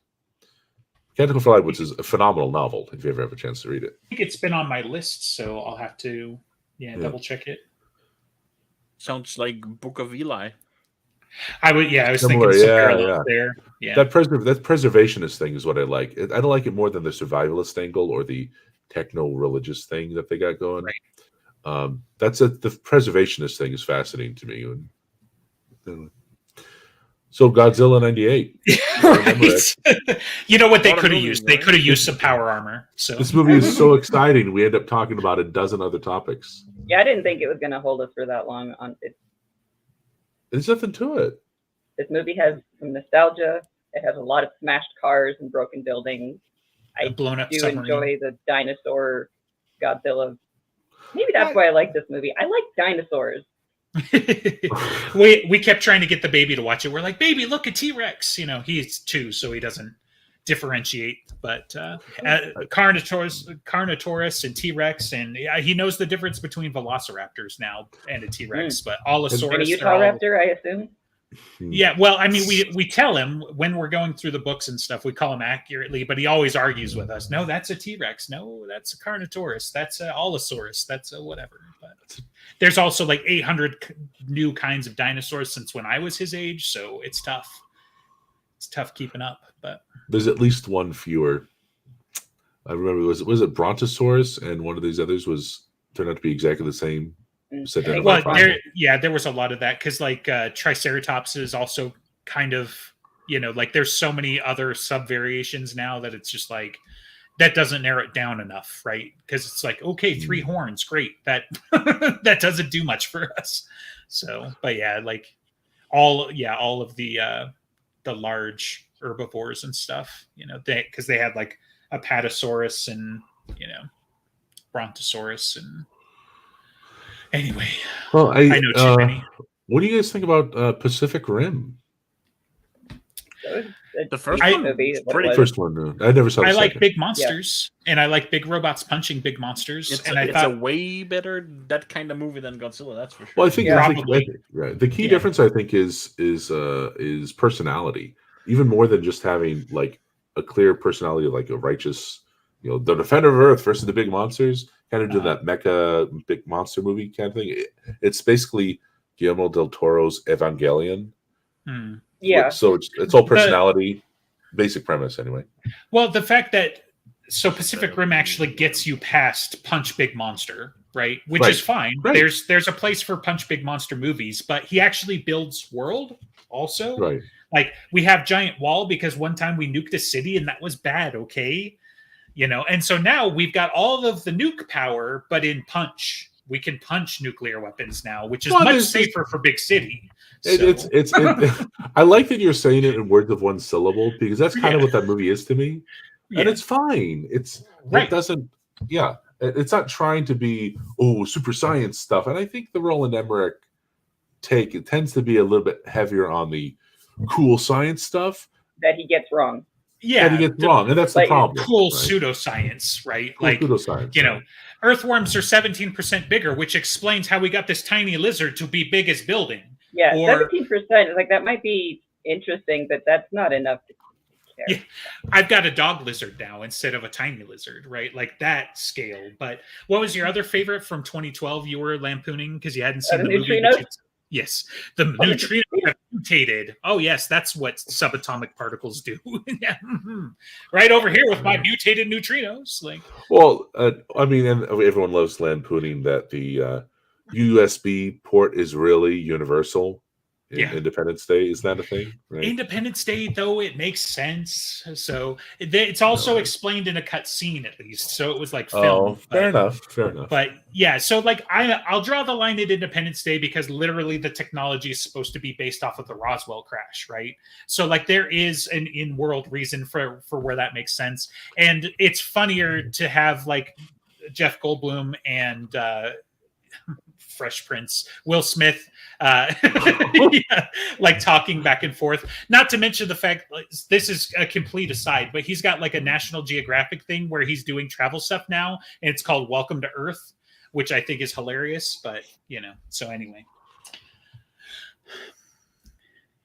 Canticle for Leibowitz is a phenomenal novel if you ever have a chance to read it. I think it's been on my list, so I'll have to double check it. Sounds like Book of Eli. I was Similar, thinking some parallels there. Yeah. That preservationist thing is what I like. I don't like it more than the survivalist angle or the techno-religious thing that they got going. Right. The preservationist thing is fascinating to me. So Godzilla 98. Right. You know what they could have used? They could have used some power armor. So this movie is so exciting. We end up talking about a dozen other topics. Yeah, I didn't think it was going to hold us for that long. There's nothing to it. This movie has some nostalgia. It has a lot of smashed cars and broken buildings. I blown up do submarine. enjoy the dinosaur Godzilla. Maybe that's why I like this movie. I like dinosaurs. we kept trying to get the baby to watch it. We're like, baby, look at T-Rex. He's 2, so he doesn't differentiate. But Carnotaurus and T-Rex, and he knows the difference between velociraptors now and a T-Rex. But Allosaurus, and a Utah raptor, I assume. Yeah, well, I mean, we tell him when we're going through the books and stuff, we call him accurately, but he always argues with us. No, that's a T-Rex. No, that's a Carnotaurus. That's a Allosaurus. That's a whatever. But there's also like 800 new kinds of dinosaurs since when I was his age, so it's tough. It's tough keeping up, but there's at least one fewer. I remember was it Brontosaurus, and one of these others turned out to be exactly the same. Well, there was a lot of that because like Triceratops is also kind of like there's so many other sub variations now that it's just like that doesn't narrow it down enough, right? Because it's like, okay, 3 horns, great, that that doesn't do much for us. So, but like all of the large herbivores and stuff, because they had like Apatosaurus and Brontosaurus and. Anyway, well, I know too many. What do you guys think about Pacific Rim? The first one. I never saw. I like big monsters, and I like big robots punching big monsters. It's a way better that kind of movie than Godzilla. That's for sure. Well, I think the key difference I think is personality, even more than just having like a clear personality, like a righteous, the defender of Earth versus the big monsters. Kind of do that mecha big monster movie kind of thing. It's basically Guillermo del Toro's Evangelion. Yeah. So it's all personality, basic premise anyway. Well, the fact that Pacific Rim actually gets you past punch big monster, right? Which is fine. Right. There's a place for punch big monster movies, but he actually builds world also. Right. Like we have giant wall because one time we nuked a city and that was bad. Okay. And so now we've got all of the nuke power, but in punch, we can punch nuclear weapons now, which is much safer for big city. I like that you're saying it in words of one syllable because that's kind of what that movie is to me, and it's fine. It's not trying to be super science stuff, and I think the Roland Emmerich take it tends to be a little bit heavier on the cool science stuff that he gets wrong. Yeah, and he gets wrong, and that's the problem. Cool pseudoscience, right? Cool pseudoscience, earthworms are 17% bigger, which explains how we got this tiny lizard to be big as building. Yeah, 17% is like that might be interesting, but that's not enough to cares? Yeah. I've got a dog lizard now instead of a tiny lizard, right? Like that scale. But what was your other favorite from 2012 you were lampooning because you hadn't seen the the movie? neutrinos? Yes, the neutrinos have mutated. Oh, yes, that's what subatomic particles do. Yeah. Right over here with my mutated neutrinos. Like, well, I mean, and everyone loves lampooning that the USB port is really universal in Independence Day. Is that a thing? Right? Independence Day, though, it makes sense. So it's also explained in a cut scene, at least. So it was like film. Fair enough. But yeah, so like I'll draw the line at Independence Day because literally the technology is supposed to be based off of the Roswell crash, right? So like there is an in-world reason for where that makes sense, and it's funnier to have like Jeff Goldblum and Fresh Prince Will Smith like talking back and forth, not to mention the fact like, this is a complete aside, but he's got like a National Geographic thing where he's doing travel stuff now, and it's called Welcome to Earth, which I think is hilarious. But so anyway,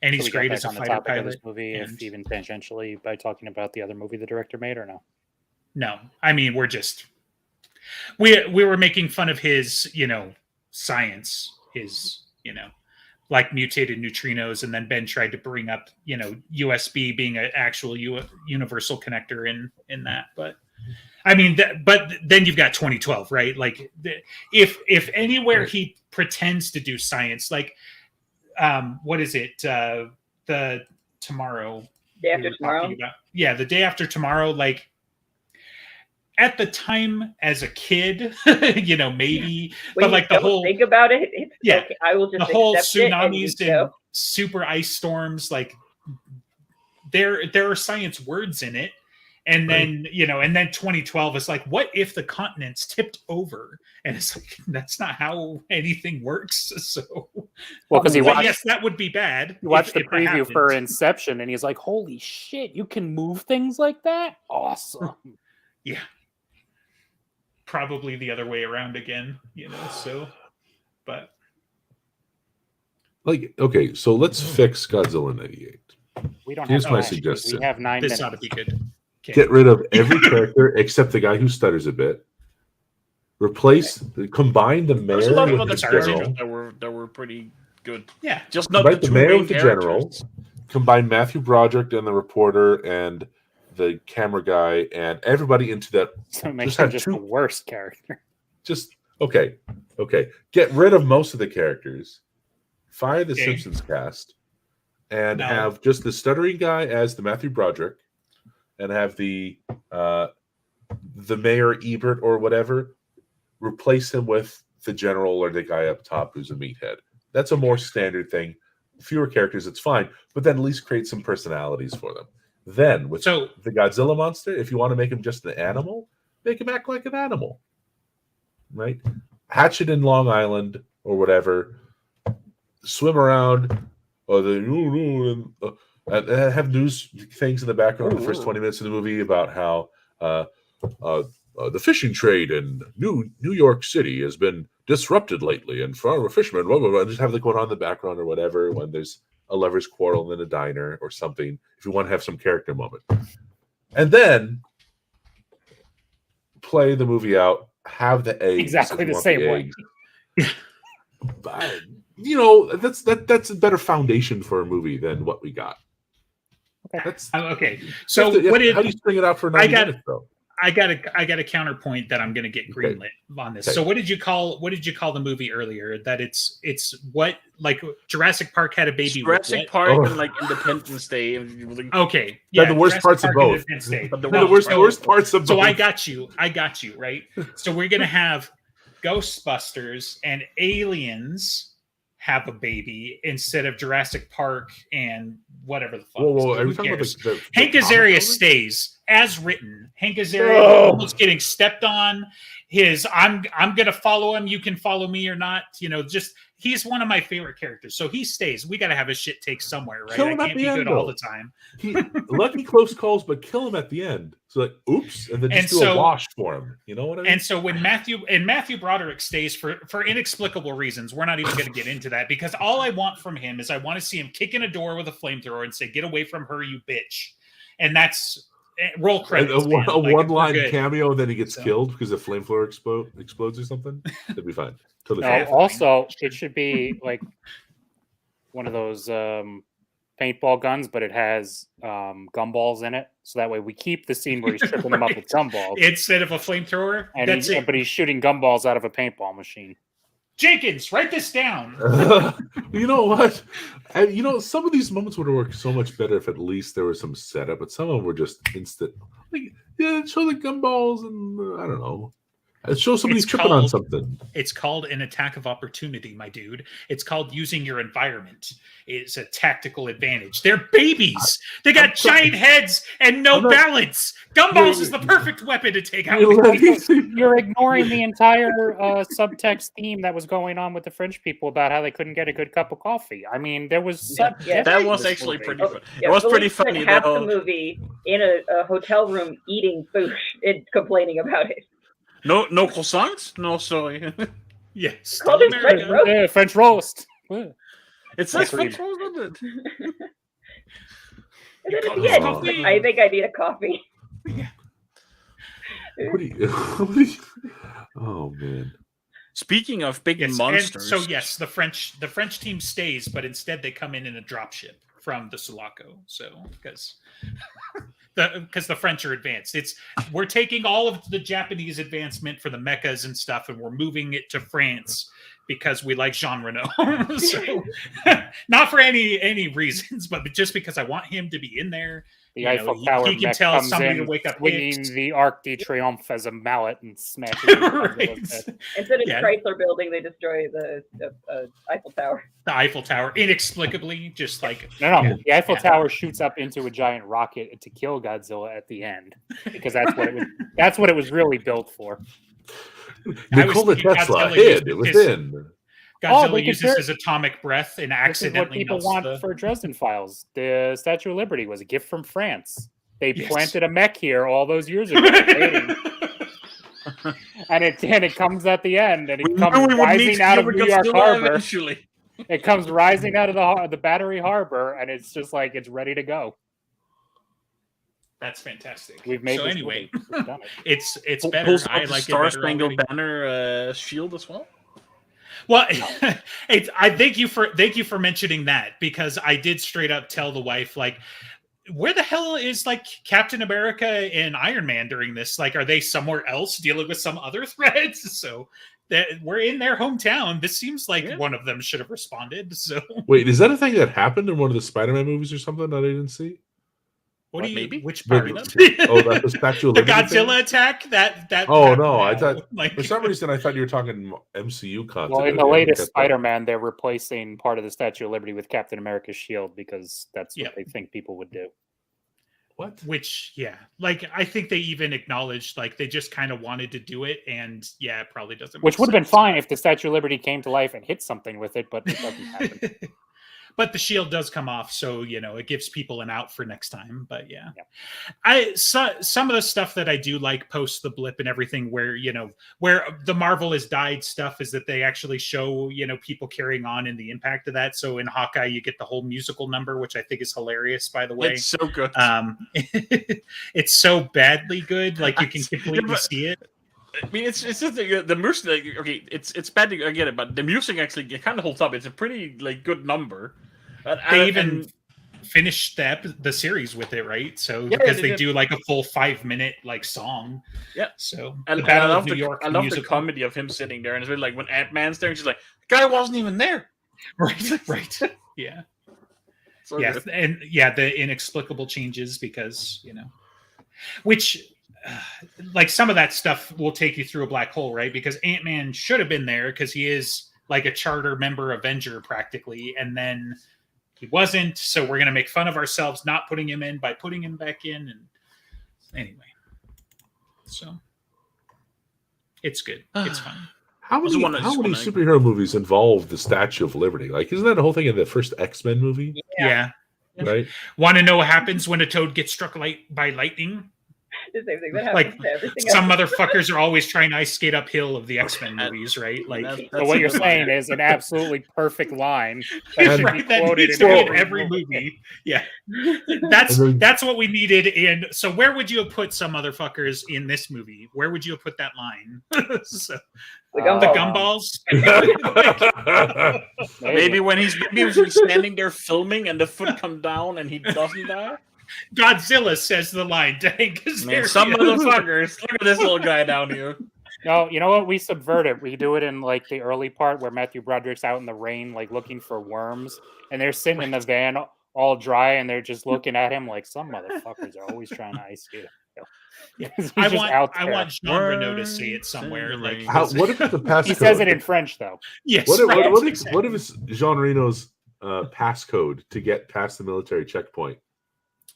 and he's great as a fighter pilot. This movie, if even tangentially, by talking about the other movie the director made, or no, I mean we're just we were making fun of his science, his like mutated neutrinos, and then Ben tried to bring up USB being an actual universal connector in that. But I mean, but then you've got 2012, right? Like if anywhere he pretends to do science, like what is it, the tomorrow Day After Tomorrow? The Day After Tomorrow, like at the time as a kid, maybe, when but like the whole think about it, it's okay. I will just the whole accept tsunamis and super ice storms, like there are science words in it, and then and then 2012 is like, what if the continents tipped over? And it's like, that's not how anything works. So because yes, that would be bad. You watched the preview for Inception, and he's like, holy shit, you can move things like that? Awesome. Yeah. Probably the other way around again, so, but like, okay, so let's fix Godzilla 98. We don't Here's have my time. suggestion. We have 9 minutes. This ought to be good. Okay. Get rid of every character except the guy who stutters a bit. Combine the mayor There's a lot of with other the general. characters that were pretty good. Yeah, just not combine the the mayor main with the general. characters. Combine Matthew Broderick and the reporter and the camera guy and everybody into that. So make him just the worst character. Just okay. Get rid of most of the characters. Fire the Simpsons cast, and have just the stuttering guy as the Matthew Broderick, and have the mayor Ebert or whatever replace him with the general or the guy up top who's a meathead. That's a more standard thing. Fewer characters, it's fine, but then at least create some personalities for them. Then with the Godzilla monster, if you want to make him just an animal, make him act like an animal, right? Hatch it in Long Island or whatever, swim around, or and have news things in the background in the first 20 minutes of the movie about how the fishing trade in New York City has been disrupted lately, and for fishermen, blah, blah, blah, just have it going on in the background or whatever when there's a lover's quarrel in a diner or something, if you want to have some character moment. And then play the movie out, have the eggs. Exactly the same way. But, that's a better foundation for a movie than what we got. Okay. So how do you string it out for 90 minutes, though? I got a counterpoint that I'm going to get greenlit on this. Okay. So what did you call the movie earlier? That it's what, like Jurassic Park had a baby. Jurassic Park and like Independence Day. Okay, yeah, the worst parts of both. The worst parts of both. So I got you, right? So we're going to have Ghostbusters and Aliens have a baby instead of Jurassic Park and whatever the fuck. Who cares? Hank Azaria stays as written. Hank Azaria almost getting stepped on. I'm gonna follow him. You can follow me or not. Just he's one of my favorite characters. So he stays. We got to have his shit take somewhere, right? I can't be good all the time. Lucky close calls, but kill him at the end. So like, oops, and then just do a wash for him. You know what I mean? And so when Matthew Broderick stays for inexplicable reasons, we're not even going to get into that, because all I want from him is I want to see him kick in a door with a flamethrower and say, "Get away from her, you bitch." and that's roll And credits. a man. Like, one-line we're good. cameo, and then he gets So- killed because a flamethrower explodes or something. That'd be fine. Totally No, fine. also, it should be like one of those paintball guns, but it has gumballs in it, so that way we keep the scene where he's tripping them up with gumballs Instead of a flamethrower, and that's it. but he's shooting gumballs out of a paintball machine. Jenkins, write this down. You know what? Some of these moments would have worked so much better if at least there was some setup, but some of them were just instant. Like, yeah, show the gumballs and I don't know. Show somebody tripping on something. It's called an attack of opportunity, my dude. It's called using your environment. It's a tactical advantage. They're babies. They got giant heads and no balance. Gumballs is the perfect weapon to take out. You're ignoring the entire subtext theme that was going on with the French people about how they couldn't get a good cup of coffee. I mean, there was that was actually pretty fun. It was pretty funny. Half the movie in a hotel room eating food and complaining about it. No croissants? No, sorry. Yes. Called it French roast. French roast. It says French roast, doesn't it? And then at the end, I think I need a coffee. Oh man. Speaking of big monsters. So yes, the French team stays, but instead they come in a dropship from the Sulaco. So because the French are advanced. We're taking all of the Japanese advancement for the mechas and stuff, and we're moving it to France because we like Jean Reno. So not for any reasons, but just because I want him to be in there. The Eiffel Tower he can tell somebody to wake up swinging the Arc de Triomphe as a mallet and smashing it. Right. Instead of the Chrysler building, they destroy the Eiffel Tower. The Eiffel Tower, inexplicably, just like... No. The Eiffel Tower shoots up into a giant rocket to kill Godzilla at the end. Because that's what it was really built for. Nikola Tesla hid within. Godzilla uses his atomic breath and accidentally melts. What people want for Dresden Files. The Statue of Liberty was a gift from France. They planted a mech here all those years ago. and it comes at the end, and it comes rising out of New York Harbor. Eventually. It comes rising out of the Battery Harbor, and it's just like it's ready to go. That's fantastic. We've made so this anyway. It's better. I like Star Spangled Banner shield as well. Well, I thank you for mentioning that, because I did straight up tell the wife, like, where the hell is like Captain America and Iron Man during this? Like, are they somewhere else dealing with some other threats? So that we're in their hometown. This seems like one of them should have responded. So wait, is that a thing that happened in one of the Spider-Man movies or something that I didn't see? What do you? Maybe? Which part? Oh, that's the Statue of the Liberty Godzilla thing? Attack. That. Oh no! I thought like, for some reason I thought you were talking MCU content. Well, in the latest Spider-Man, they're replacing part of the Statue of Liberty with Captain America's shield because that's what they think people would do. What? Which, like I think they even acknowledged, like they just kind of wanted to do it, and it probably doesn't. Which would have been fine if the Statue of Liberty came to life and hit something with it, but it doesn't happen. But the shield does come off, so it gives people an out for next time. But some of the stuff that I do like post the blip and everything, where the Marvel has died stuff, is that they actually show people carrying on in the impact of that. So in Hawkeye, you get the whole musical number, which I think is hilarious. By the way, it's so good. It's so badly good, like you can completely see it. I mean, it's just the music. Okay, it's bad. I get it, but the music actually kind of holds up. It's a pretty good number. They even finished the series with it, right? So because they do like a full 5-minute song. Yeah. So I love the comedy of him sitting there, and it's really like when Ant-Man's there, and she's like, "The guy wasn't even there." Right. Yeah. So good. And the inexplicable changes because which. Like some of that stuff will take you through a black hole, right? Because Ant-Man should have been there because he is like a charter member Avenger practically, and then he wasn't. So we're going to make fun of ourselves not putting him in by putting him back in. And anyway, so it's good. It's fun. How many superhero movies involve the Statue of Liberty? Like, isn't that the whole thing in the first X-Men movie? Yeah. Right. Want to know what happens when a toad gets struck by lightning? the same thing. That Like, happens to everything some else. motherfuckers are always trying to ice skate uphill of the X-Men movies, right? Like, So what you're saying is an absolutely perfect line that should be right, that quoted needs to be in in every movie. Yeah, that's what we needed. And so, where would you have put some motherfuckers in this movie? Where would you have put that line? So, The gumballs. Maybe when he's standing there filming and the foot come down and he doesn't die. Godzilla says the line. Dang, Man, some motherfuckers. Look at this little guy down here. No, you know what? We subvert it. We do it in like the early part where Matthew Broderick's out in the rain, like looking for worms, and they're sitting in the van all dry, and they're just looking at him like some motherfuckers are always trying to ice skate. Yeah. I want Jean Reno to say it somewhere. Like, what if the passcode? He says it in French, though. Yes. What if exactly. it's Jean Reno's passcode to get past the military checkpoint?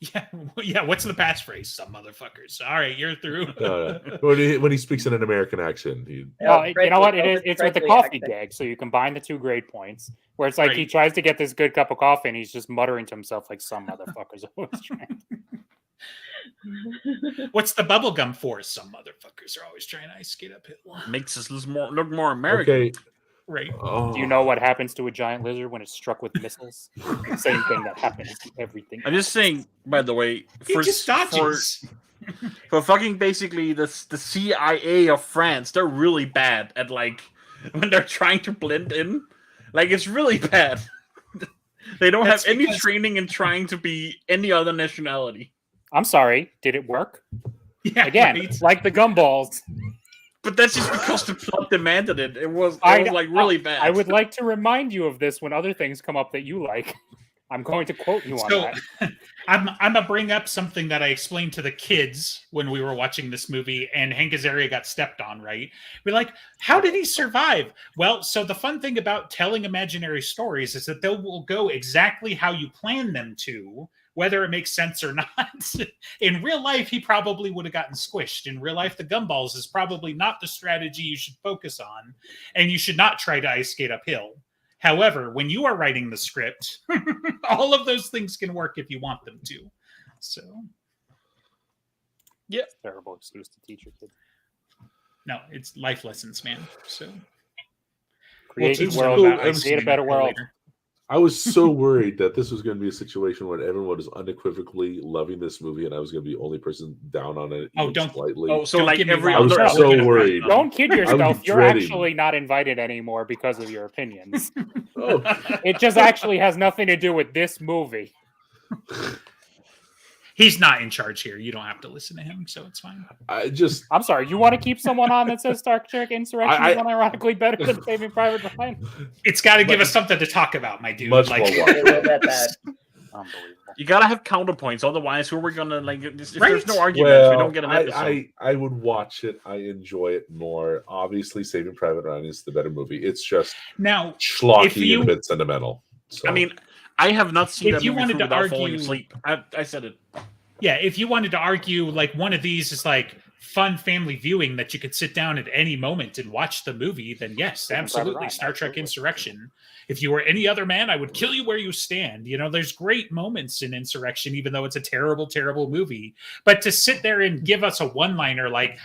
Yeah. What's the passphrase? Some motherfuckers. All right, you're through. When he speaks in an American accent, you know what? It's with the coffee gag, so you combine the 2 grade points. Where it's like he tries to get this good cup of coffee, and he's just muttering to himself like some motherfuckers are always trying. What's the bubblegum for? Some motherfuckers are always trying to ice skate uphill. Makes us look more American. Okay. Right. Oh. Do you know what happens to a giant lizard when it's struck with missiles? Same thing that happens to everything. I'm just saying, by the way, for fucking basically the CIA of France, they're really bad at like when they're trying to blend in. Like it's really bad. They don't have any training in trying to be any other nationality. I'm sorry, did it work? Yeah, again, like the gumballs. But that's just because the plot demanded it. It was like really bad. I would like to remind you of this when other things come up that you like. I'm going to quote you on that. I'm gonna bring up something that I explained to the kids when we were watching this movie, and Hank Azaria got stepped on. Right? We're like, how did he survive? Well, so the fun thing about telling imaginary stories is that they will go exactly how you plan them to, whether it makes sense or not. In real life, he probably would have gotten squished. In real life, the gumballs is probably not the strategy you should focus on, and you should not try to ice skate uphill. However, when you are writing the script, all of those things can work if you want them to. So, yeah, terrible excuse to teach your kids. No, it's life lessons, man. So, create a better world. Later. I was so worried that this was going to be a situation where everyone was unequivocally loving this movie, and I was going to be the only person down on it. Slightly. Oh, so like every I was so worried. Don't kid yourself. You're actually not invited anymore because of your opinions. Oh. It just actually has nothing to do with this movie. He's not in charge here. You don't have to listen to him, so it's fine. I'm sorry. You want to keep someone on that says Star Trek Insurrection is unironically better than Saving Private Ryan? It's got to give us something to talk about, my dude. Much like, more Unbelievable. You gotta have counterpoints, otherwise, who are we gonna like? If there's no argument, we don't get an episode. I would watch it. I enjoy it more. Obviously, Saving Private Ryan is the better movie. It's just now schlocky and a bit sentimental. So. I mean, I have not seen that movie without falling asleep. I said it. Yeah, if you wanted to argue like one of these is like fun family viewing that you could sit down at any moment and watch the movie, then yes, absolutely. Star Trek Insurrection. If you were any other man, I would kill you where you stand. You know, there's great moments in Insurrection, even though it's a terrible, terrible movie. But to sit there and give us a one-liner like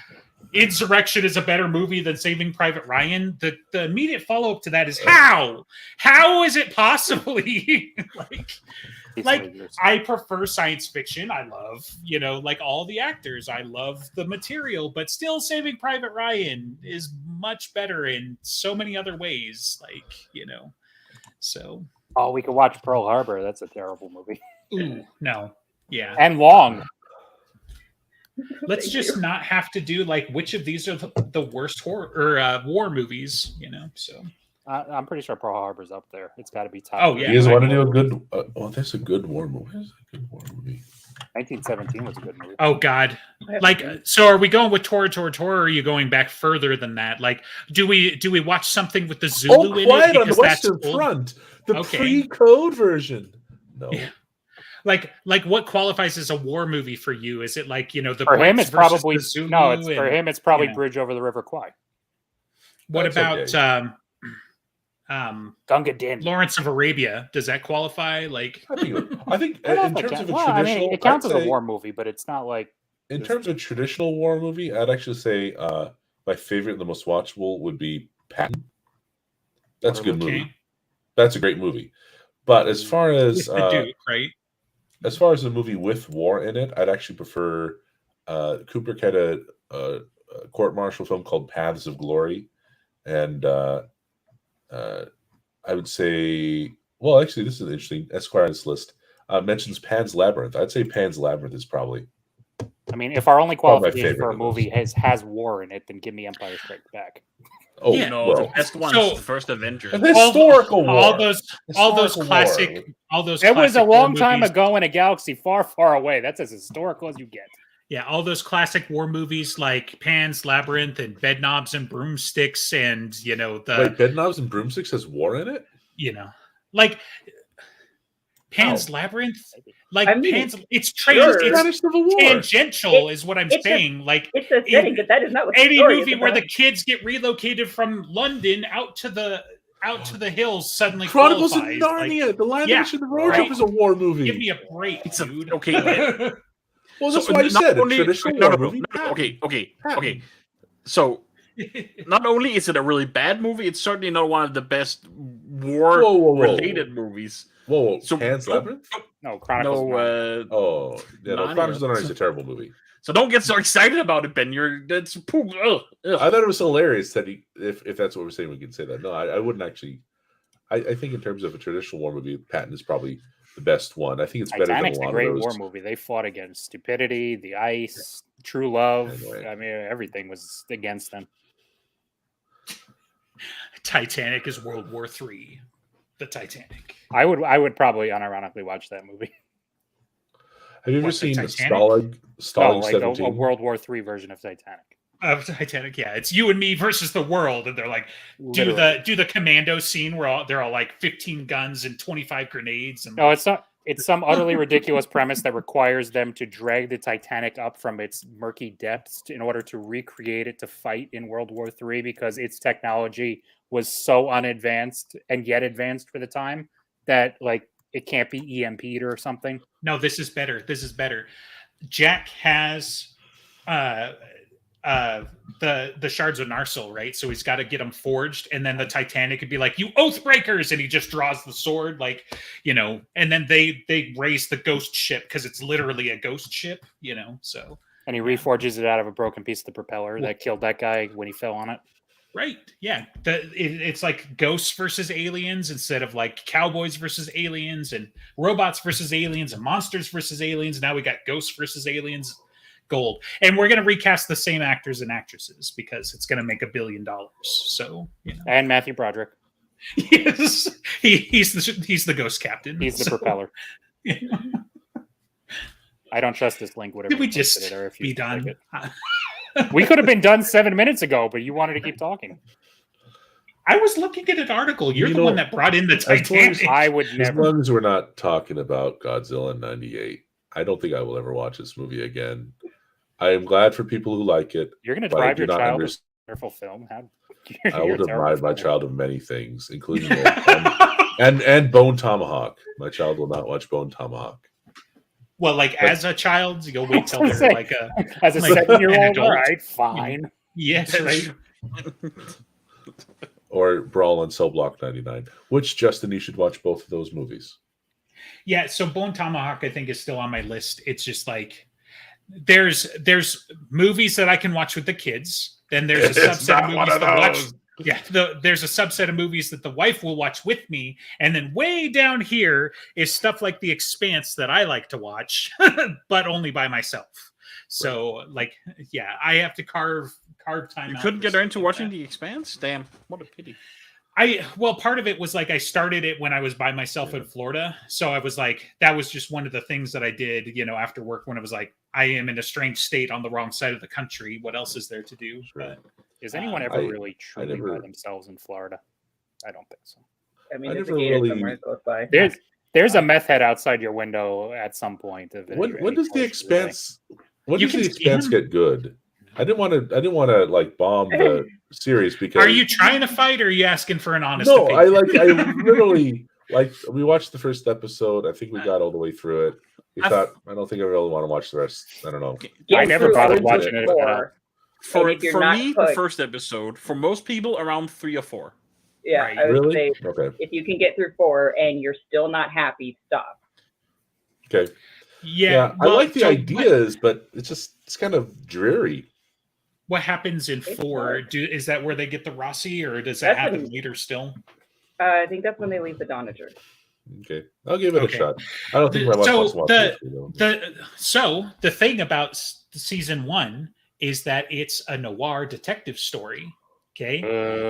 Insurrection is a better movie than Saving Private Ryan, the immediate follow-up to that is how? How is it possibly? Like I prefer science fiction. I love, like all the actors. I love the material, but still Saving Private Ryan is much better in so many other ways. So. Oh, we could watch Pearl Harbor. That's a terrible movie. Ooh, no. Yeah. And long. Let's just not have to do like which of these are the worst horror or war movies, so. I'm pretty sure Pearl Harbor's up there. It's got to be top. Oh, yeah. You guys want to do a good... that's a good war movie. That's a good war movie. 1917 was a good movie. Oh, God. So are we going with Tora, or are you going back further than that? Like, do we watch something with the Zulu in it? Quiet on the Western Front. The pre-code version. No. Yeah. Like what qualifies as a war movie for you? Is it like, the for him, it's probably... Zulu No, for him, it's probably Bridge Over the River Kwai. What about... Gunga Din. Lawrence of Arabia, does that qualify? Like, I think in terms of a traditional, it counts as a war movie, but it's not like In terms of traditional war movie, I'd actually say my favorite, the most watchable, would be Patton. That's a good movie. That's a great movie. But as far as the Duke, right? As far as a movie with war in it, I'd actually prefer. Kubrick had a court-martial film called Paths of Glory, and I would say, well, actually, this is interesting. Esquire on this list mentions Pan's Labyrinth. I'd say Pan's Labyrinth is probably. I mean, if our only qualification for a movie has war in it, then give me Empire Strikes Back. Oh yeah, no, well, the best one's the first Avenger. Historical war. All those classic. It was a long time ago in a galaxy far, far away. That's as historical as you get. Yeah, all those classic war movies like Pan's Labyrinth and Bedknobs and Broomsticks, and Wait, Bedknobs and Broomsticks has war in it? Like Pan's Labyrinth, like Pan's. It's tangential, is what I'm saying. Like it's a setting, but that is not what any movie where the kids get relocated from London out to the hills suddenly. Chronicles of Narnia, like, the Lion Witch and the Wardrobe is a war movie. Give me a break, dude. Okay. Well, that's why you said a traditional war movie. Okay. So, not only is it a really bad movie, it's certainly not one of the best war-related movies. Whoa, so Pan's Labyrinth? No, Chronicles of Narnia. Chronicles of Narnia is a terrible movie. So don't get so excited about it, Ben. That's poop. I thought it was hilarious that if that's what we're saying, we can say that. No, I wouldn't actually. I think in terms of a traditional war movie, Patton is probably the best one. I think it's better than a lot of those. Titanic's a great war movie. They fought against stupidity, the ice, true love. Anyway. I mean, everything was against them. Titanic is World War III. The Titanic. I would probably unironically watch that movie. Have you ever seen Stalag 17? A World War III version of Titanic. Titanic, yeah, it's you and me versus the world, and they're like, do the commando scene where they're all like 15 guns and 25 grenades. And no, it's not. It's some utterly ridiculous premise that requires them to drag the Titanic up from its murky depths in order to recreate it to fight in World War III because its technology was so unadvanced and yet advanced for the time that like it can't be EMP'd or something. No, this is better. Jack has the shards of Narsil, right? So he's got to get them forged, and then the Titanic could be like, "You oath breakers," and he just draws the sword, like, and then they raise the ghost ship because it's literally a ghost ship, So and he reforges it out of a broken piece of the propeller that killed that guy when he fell on it. Right. Yeah. It's like ghosts versus aliens instead of like cowboys versus aliens and robots versus aliens and monsters versus aliens. Now we got ghosts versus aliens. Gold. And we're going to recast the same actors and actresses because it's going to make $1 billion. So, And Matthew Broderick. Yes. He's the ghost captain. He's the propeller. I don't trust this link. Whatever. Did we just be done? We could have been done 7 minutes ago, but you wanted to keep talking. I was looking at an article. You're the one that brought in the Titanic. I would never. As long as we're not talking about Godzilla in '98, I don't think I will ever watch this movie again. I am glad for people who like it. You're going to deprive your child of a wonderful film. I will deprive my child of many things, including and Bone Tomahawk. My child will not watch Bone Tomahawk. Well, as a child, you'll wait till they're like a as a 7-year-old. All right, fine. Yes, right. Or Brawl on Cell Block 99. Which, Justin, you should watch both of those movies. Yeah, so Bone Tomahawk, I think, is still on my list. It's just like there's movies that I can watch with the kids. Then there's a subset of movies that watch. Yeah, there's a subset of movies that the wife will watch with me, and then way down here is stuff like The Expanse that I like to watch, but only by myself. So, I have to carve time. You couldn't get her into watching The Expanse? Damn, what a pity. Part of it was I started it when I was by myself in Florida. So I was that was just one of the things that I did, after work when I was I am in a strange state on the wrong side of the country. What else is there to do? But, is anyone ever really truly by themselves in Florida? I don't think so. I mean, there's a gator somewhere close by. There's a meth head outside your window at some point. When does The Expanse? When does The Expanse get good? I didn't want to bomb the series because. Are you trying to fight, or are you asking for an honest? No, opinion? I literally we watched the first episode. I think we got all the way through it. You thought, I don't think I really want to watch the rest. I don't know. I never bothered watching it. For me, the first episode. For most people, around 3 or 4. Yeah, Right. I would Really? say Okay. if you can get through 4 and you're still not happy, stop. Okay. Yeah, I like the ideas, but it's kind of dreary. What happens in 4? Is that where they get the Rossi, or does that happen later still? I think that's when they leave the Donager. Okay, I'll give it a shot. I don't think my wife wants to watch it. So the thing about season 1 is that it's a noir detective story. Okay,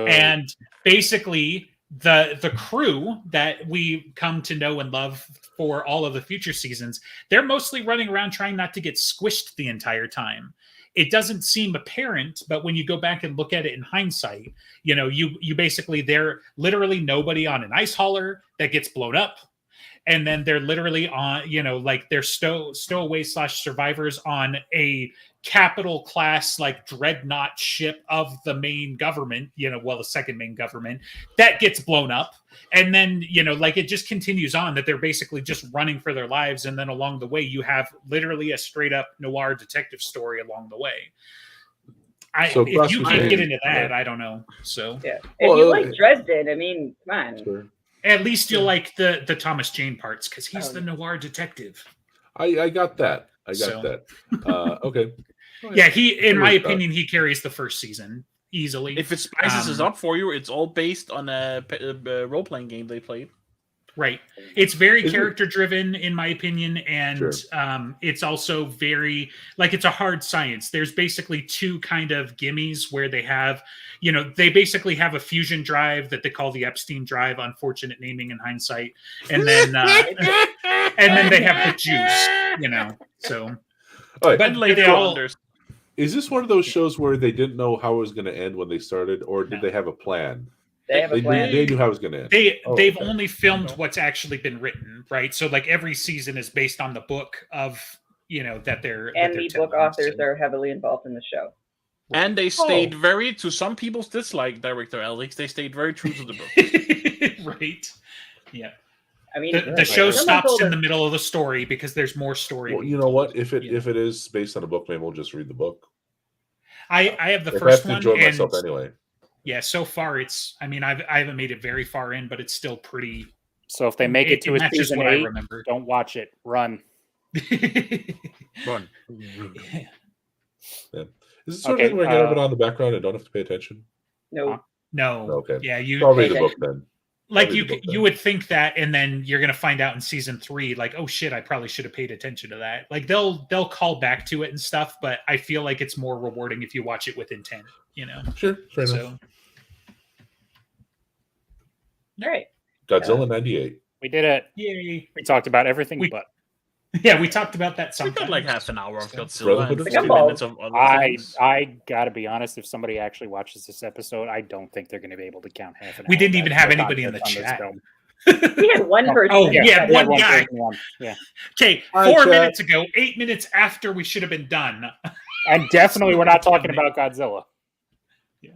and basically the crew that we come to know and love for all of the future seasons, they're mostly running around trying not to get squished the entire time. It doesn't seem apparent, but when you go back and look at it in hindsight, you basically, they're literally nobody on an ice hauler that gets blown up. And then they're literally on, like they're stowaways / survivors on a capital class, like dreadnought ship of the main government, the second main government that gets blown up. And then, like it just continues on that they're basically just running for their lives. And then along the way, you have literally a straight up noir detective story along the way. If you can't get into that, I don't know. So, yeah. If you like Dresden, I mean, come on. Sure. At least you'll like the Thomas Jane parts because he's the noir detective. I got that. That. Okay. Yeah, in my opinion, he carries the first season easily. If it spices it up for you, it's all based on a role-playing game they played. Right. It's very character-driven, in my opinion, and it's also very, like, it's a hard science. There's basically 2 kind of gimmies where they have, they basically have a fusion drive that they call the Epstein drive, unfortunate naming in hindsight, and then they have the juice, so. Right. But like they all. Is this one of those shows where they didn't know how it was going to end when they started, or did they have a plan? They have a plan. They knew how it was going to end. They've only filmed what's actually been written, right? So like every season is based on the book of that they're the book authors are heavily involved in the show. And they stayed to some people's dislike director Alex. They stayed very true to the book. Right. Yeah. I mean, the show stops in the middle of the story because there's more story. Well, you know what? If it is based on a book, maybe we'll just read the book. I have the first one. I have to enjoy myself anyway. Yeah, so far it's. I mean, I haven't made it very far in, but it's still pretty. So if they make it to a season 8, don't watch it. Run. Run. Yeah. Is this sort of thing where I have it on the background and don't have to pay attention? No. No. Okay. Yeah, I'll read the book then. Like you would think that, and then you're gonna find out in season 3, like, oh shit, I probably should have paid attention to that. Like they'll call back to it and stuff, but I feel like it's more rewarding if you watch it with intent. Sure, fair enough. All right. Godzilla 98. We did it. Yay! We talked about everything, but we talked about that. We got like half an hour of Godzilla and 40 minutes of other things. I gotta be honest. If somebody actually watches this episode, I don't think they're going to be able to count half an hour. We didn't even have anybody in the chat. We had one person. Oh yeah, one guy. Yeah. Okay, 4 minutes ago, 8 minutes after we should have been done. And definitely, we're not talking about Godzilla. Yeah.